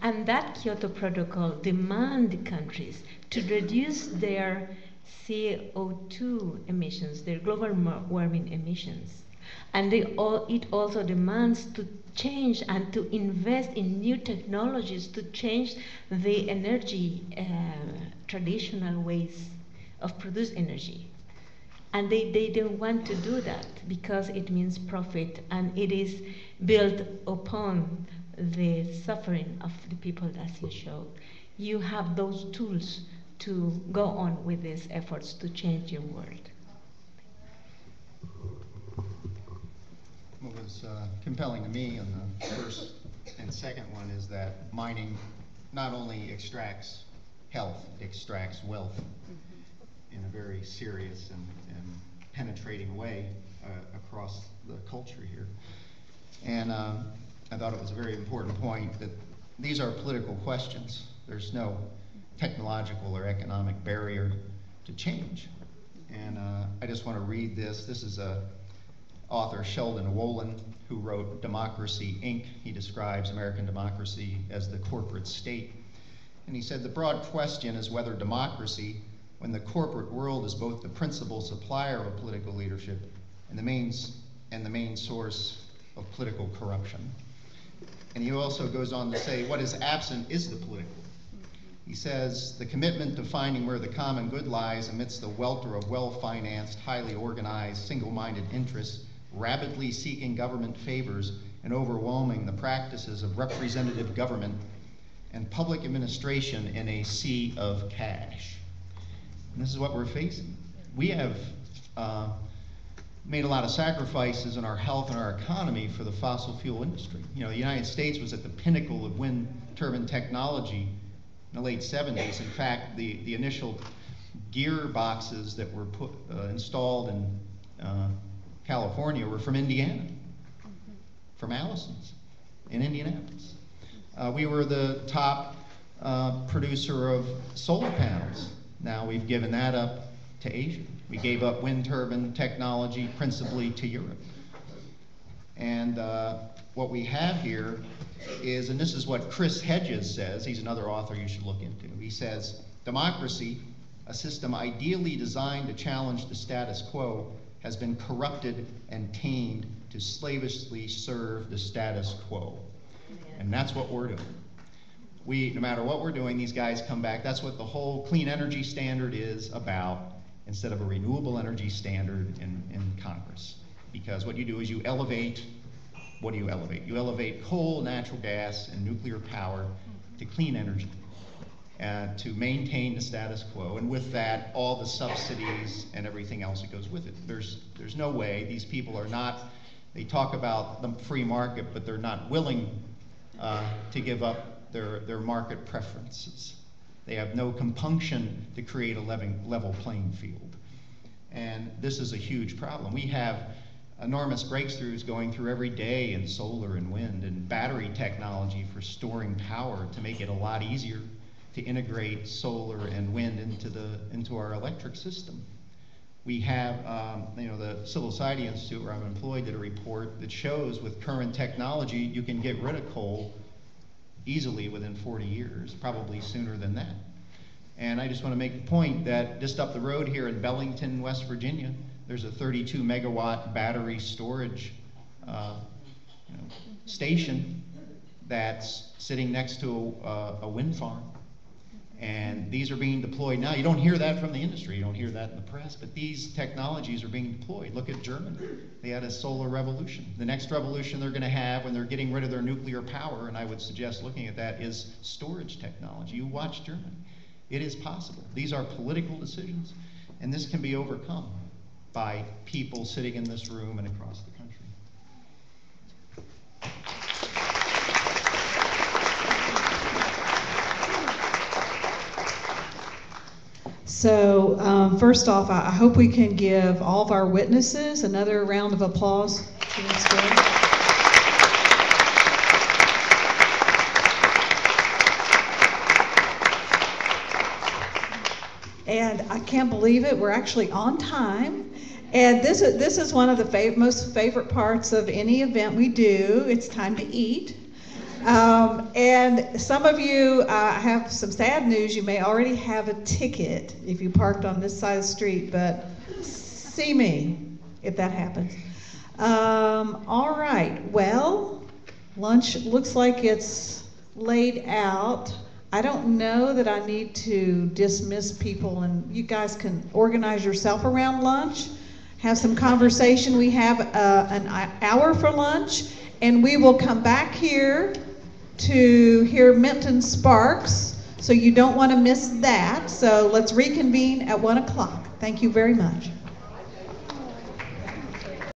And that Kyoto Protocol demands the countries to reduce their CO2 emissions, their global warming emissions. And it also demands to change and to invest in new technologies to change the energy, traditional ways of produce energy. And they don't want to do that because it means profit, and it is built upon the suffering of the people, as you showed. You have those tools to go on with these efforts to change your world. What was compelling to me on the first and second one is that mining not only extracts health, it extracts wealth in a very serious and penetrating way across the culture here. And I thought it was a very important point that these are political questions. There's no technological or economic barrier to change. And I just want to read this. This is author Sheldon Wolin, who wrote Democracy, Inc. He describes American democracy as the corporate state. And he said, the broad question is whether democracy, when the corporate world is both the principal supplier of political leadership and the main source of political corruption. And he also goes on to say, what is absent is the political. He says, the commitment to finding where the common good lies amidst the welter of well-financed, highly organized, single-minded interests, rapidly seeking government favors and overwhelming the practices of representative government and public administration in a sea of cash. And this is what we're facing. We have made a lot of sacrifices in our health and our economy for the fossil fuel industry. You know, the United States was at the pinnacle of wind turbine technology in the late 70s. In fact, the initial gearboxes that were installed in California were from Indiana, from Allison's in Indianapolis. We were the top producer of solar panels. Now we've given that up to Asia. We gave up wind turbine technology principally to Europe. And what we have here is, and this is what Chris Hedges says, he's another author you should look into. He says, democracy, a system ideally designed to challenge the status quo, has been corrupted and tamed to slavishly serve the status quo. And that's what we're doing. No matter what we're doing, these guys come back. That's what the whole clean energy standard is about, instead of a renewable energy standard in Congress. Because what you do is you elevate, what do you elevate? You elevate coal, natural gas, and nuclear power to clean energy to maintain the status quo, and with that, all the subsidies and everything else that goes with it. There's no way. These people are not, they talk about the free market, but they're not willing to give up their market preferences. They have no compunction to create a level playing field. And this is a huge problem. We have enormous breakthroughs going through every day in solar and wind and battery technology for storing power to make it a lot easier to integrate solar and wind into our electric system. We have, the Civil Society Institute, where I'm employed, did a report that shows with current technology, you can get rid of coal easily within 40 years, probably sooner than that. And I just want to make the point that just up the road here in Bellington, West Virginia, there's a 32 megawatt battery storage station that's sitting next to a wind farm. And these are being deployed now. You don't hear that from the industry, you don't hear that in the press, but these technologies are being deployed. Look at Germany. They had a solar revolution. The next revolution they're going to have when they're getting rid of their nuclear power, and I would suggest looking at that, is storage technology. You watch Germany. It is possible. These are political decisions, and this can be overcome by people sitting in this room and across the country. So first off, I hope we can give all of our witnesses another round of applause. And I can't believe it, we're actually on time. And this is one of the most favorite parts of any event we do. It's time to eat. And some of you have some sad news. You may already have a ticket if you parked on this side of the street, but see me if that happens. All right, well, lunch looks like it's laid out. I don't know that I need to dismiss people, and you guys can organize yourself around lunch, have some conversation. We have an hour for lunch, and we will come back here to hear Minton Sparks, so you don't want to miss that. So let's reconvene at 1 o'clock. Thank you very much.